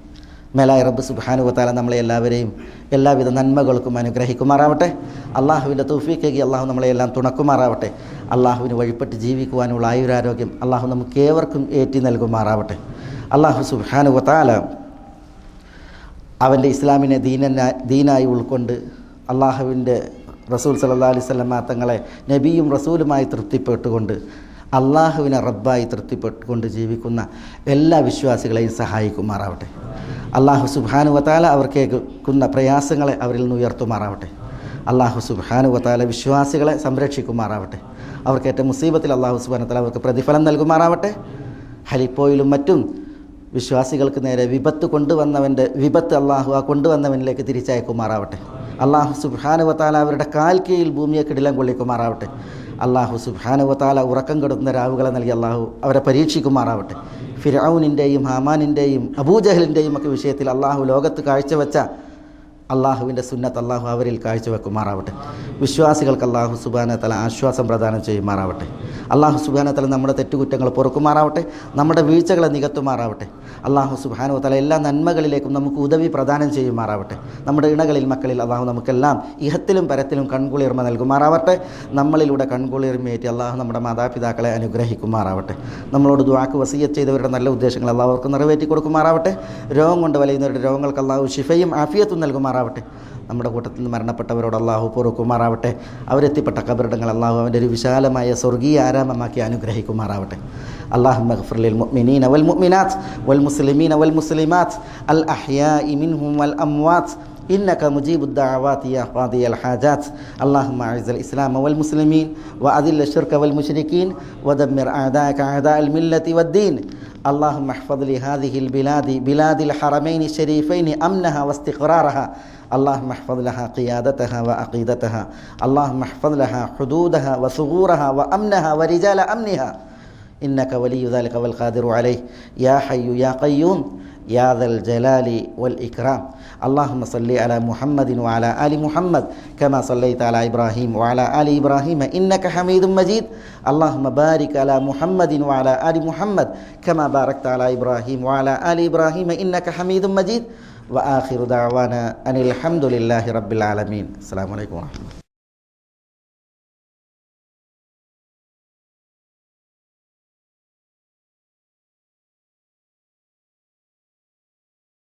മേലായ റബ്ബ് സുബ്ഹാനഹു വ തആല നമ്മളെ എല്ലാവരെയും എല്ലാവിധ നന്മകൾക്കും അനുഗ്രഹിക്കുമാറാവട്ടെ. അള്ളാഹുവിൻ്റെ തൗഫീഖേകി അള്ളാഹു നമ്മളെല്ലാം തുണക്കുമാറാവട്ടെ. അള്ളാഹുവിന് വഴിപ്പെട്ട് ജീവിക്കുവാനുള്ള ആയുരാരോഗ്യം അള്ളാഹു നമുക്ക് ഏവർക്കും ഏറ്റി നൽകുമാറാവട്ടെ. അള്ളാഹു സുബ്ഹാനഹു വ തആല അവൻ്റെ ഇസ്ലാമിനെ ദീനായി ഉൾക്കൊണ്ട് അള്ളാഹുവിൻ്റെ റസൂൽ സല്ലല്ലാഹു അലൈഹി വസല്ലം തങ്ങളെ നബിയും റസൂലുമായി തൃപ്തിപ്പെട്ടുകൊണ്ട് അള്ളാഹുവിനെ റബ്ബായി തൃപ്തിപ്പെട്ടുകൊണ്ട് ജീവിക്കുന്ന എല്ലാ വിശ്വാസികളെയും സഹായിക്കുമാറാവട്ടെ. അള്ളാഹു സുബ്ഹാനഹു വ തആല അവർക്ക് കേൾക്കുന്ന പ്രയാസങ്ങളെ അവരിൽ നിന്ന് ഉയർത്തുമാറാവട്ടെ. അള്ളാഹു സുബ്ഹാനഹു വ തആല വിശ്വാസികളെ സംരക്ഷിക്കുമാറാവട്ടെ. അവർക്കേറ്റ മുസീബത്തിൽ അള്ളാഹു സുബ്ഹാനഹു വ തആല അവർക്ക് പ്രതിഫലം നൽകുമാറാവട്ടെ. ഹലിപ്പോയിലും മറ്റും വിശ്വാസികൾക്ക് നേരെ വിപത്ത് കൊണ്ടുവന്നവൻ്റെ വിപത്ത് അള്ളാഹു ആ കൊണ്ടുവന്നവനിലേക്ക് തിരിച്ചയക്കുമാറാവട്ടെ. അള്ളാഹു സുബ്ഹാനഹു വ തആല അവരുടെ കാൽ കീഴിൽ ഭൂമിയെ കിടിലം കൊള്ളിക്കുമാറാവട്ടെ. അള്ളാഹു സുബ്ഹാനഹു വ തആല ഉറക്കം കെടുത്തുന്ന രാവുകളെ നൽകി അള്ളാഹു അവരെ പരീക്ഷിക്കുമാറാവട്ടെ. ഫിർഔനിൻ്റെയും ഹാമാനിൻ്റെയും അബൂജഹലിൻ്റെയും ഒക്കെ വിഷയത്തിൽ അള്ളാഹു ലോകത്ത് കാഴ്ചവെച്ച അള്ളാഹുവിൻ്റെ സുന്നത്ത് അള്ളാഹു അവരിൽ കാഴ്ചവെക്കുമാറാവട്ടെ. വിശ്വാസികൾക്ക് അള്ളാഹു സുബ്ഹാനഹു വ തആല ആശ്വാസം പ്രദാനം ചെയ്യുമാറാവട്ടെ. അള്ളാഹു സുബ്ഹാനഹു വ തആല നമ്മുടെ തെറ്റുകുറ്റങ്ങൾ പൊറുക്കുമാറാവട്ടെ, നമ്മുടെ വീഴ്ചകളെ നികത്തുമാറാവട്ടെ. അള്ളാഹു സുബ്ഹാനഹു വ തആല എല്ലാ നന്മകളിലേക്കും നമുക്ക് ഉദവി പ്രദാനം ചെയ്യുമാറാവട്ടെ. നമ്മുടെ ഇണകളിൽ മക്കളിൽ അള്ളാഹു നമുക്കെല്ലാം ഇഹത്തിലും പരത്തിലും കൺകുളിർമ നൽകുമാറാവട്ടെ. നമ്മളിലൂടെ കൺകുളിർമയേറ്റി അള്ളാഹു നമ്മുടെ മാതാപിതാക്കളെ അനുഗ്രഹിക്കുമാറാവട്ടെ. നമ്മളോട് ദുആക്ക് വസിയ്യത്ത് ചെയ്തവരുടെ നല്ല ഉദ്ദേശങ്ങൾ അള്ളാഹു അവർക്ക് നിറവേറ്റി കൊടുക്കുമാറാവട്ടെ. രോഗം കൊണ്ട് വലയുന്നവരുടെ രോഗങ്ങൾക്ക് അള്ളാഹു ശിഫയും ആഫിയത്തും നൽകുമാറാവട്ടെ. നമ്മുടെ കൂട്ടത്തിൽ നിന്ന് മരണപ്പെട്ടവരോട് അള്ളാഹു പൊറുക്കുമാറാവട്ടെ. അവരെത്തിപ്പെട്ട ഖബറിടങ്ങൾ അള്ളാഹു അവൻ്റെ ഒരു വിശാലമായ സ്വർഗീയ ആരാമമാക്കി അനുഗ്രഹിക്കുമാറാവട്ടെ. അല്ലാഹുമ്മ ഗ്ഫിർ ലിൽ മുഅ്മിനീന വൽ മുഅ്മിനാത്ത് വൽ മുസ്ലിമീന വൽ മുസ്ലിമാത്ത് അൽ അഹ്യാഇ മിൻഹും വൽ അംവാത്ത് إنك مجيب الدعوات يا قاضي الحاجات. اللهم أعز الإسلام والمسلمين وأذل الشرك والمشركين ودمر أعداءك أعداء الملة والدين. اللهم احفظ لهذه البلاد بلاد الحرمين الشريفين أمنها واستقرارها. اللهم احفظ لها قيادتها وعقيدتها. اللهم احفظ لها حدودها وثغورها وأمنها ورجال أمنها إنك ولي ذلك والقادر عليه يا حي يا قيوم يا ذا الجلال والإكرام. اللهم صل على محمد وعلى آل محمد كما صليت على إبراهيم وعلى آل إبراهيم إنك حميد مجيد. اللهم بارك على محمد وعلى آل محمد كما باركت على إبراهيم وعلى آل إبراهيم إنك حميد مجيد. وآخر دعوانا أن الحمد لله رب العالمين. السلام عليكم ورحمة الله.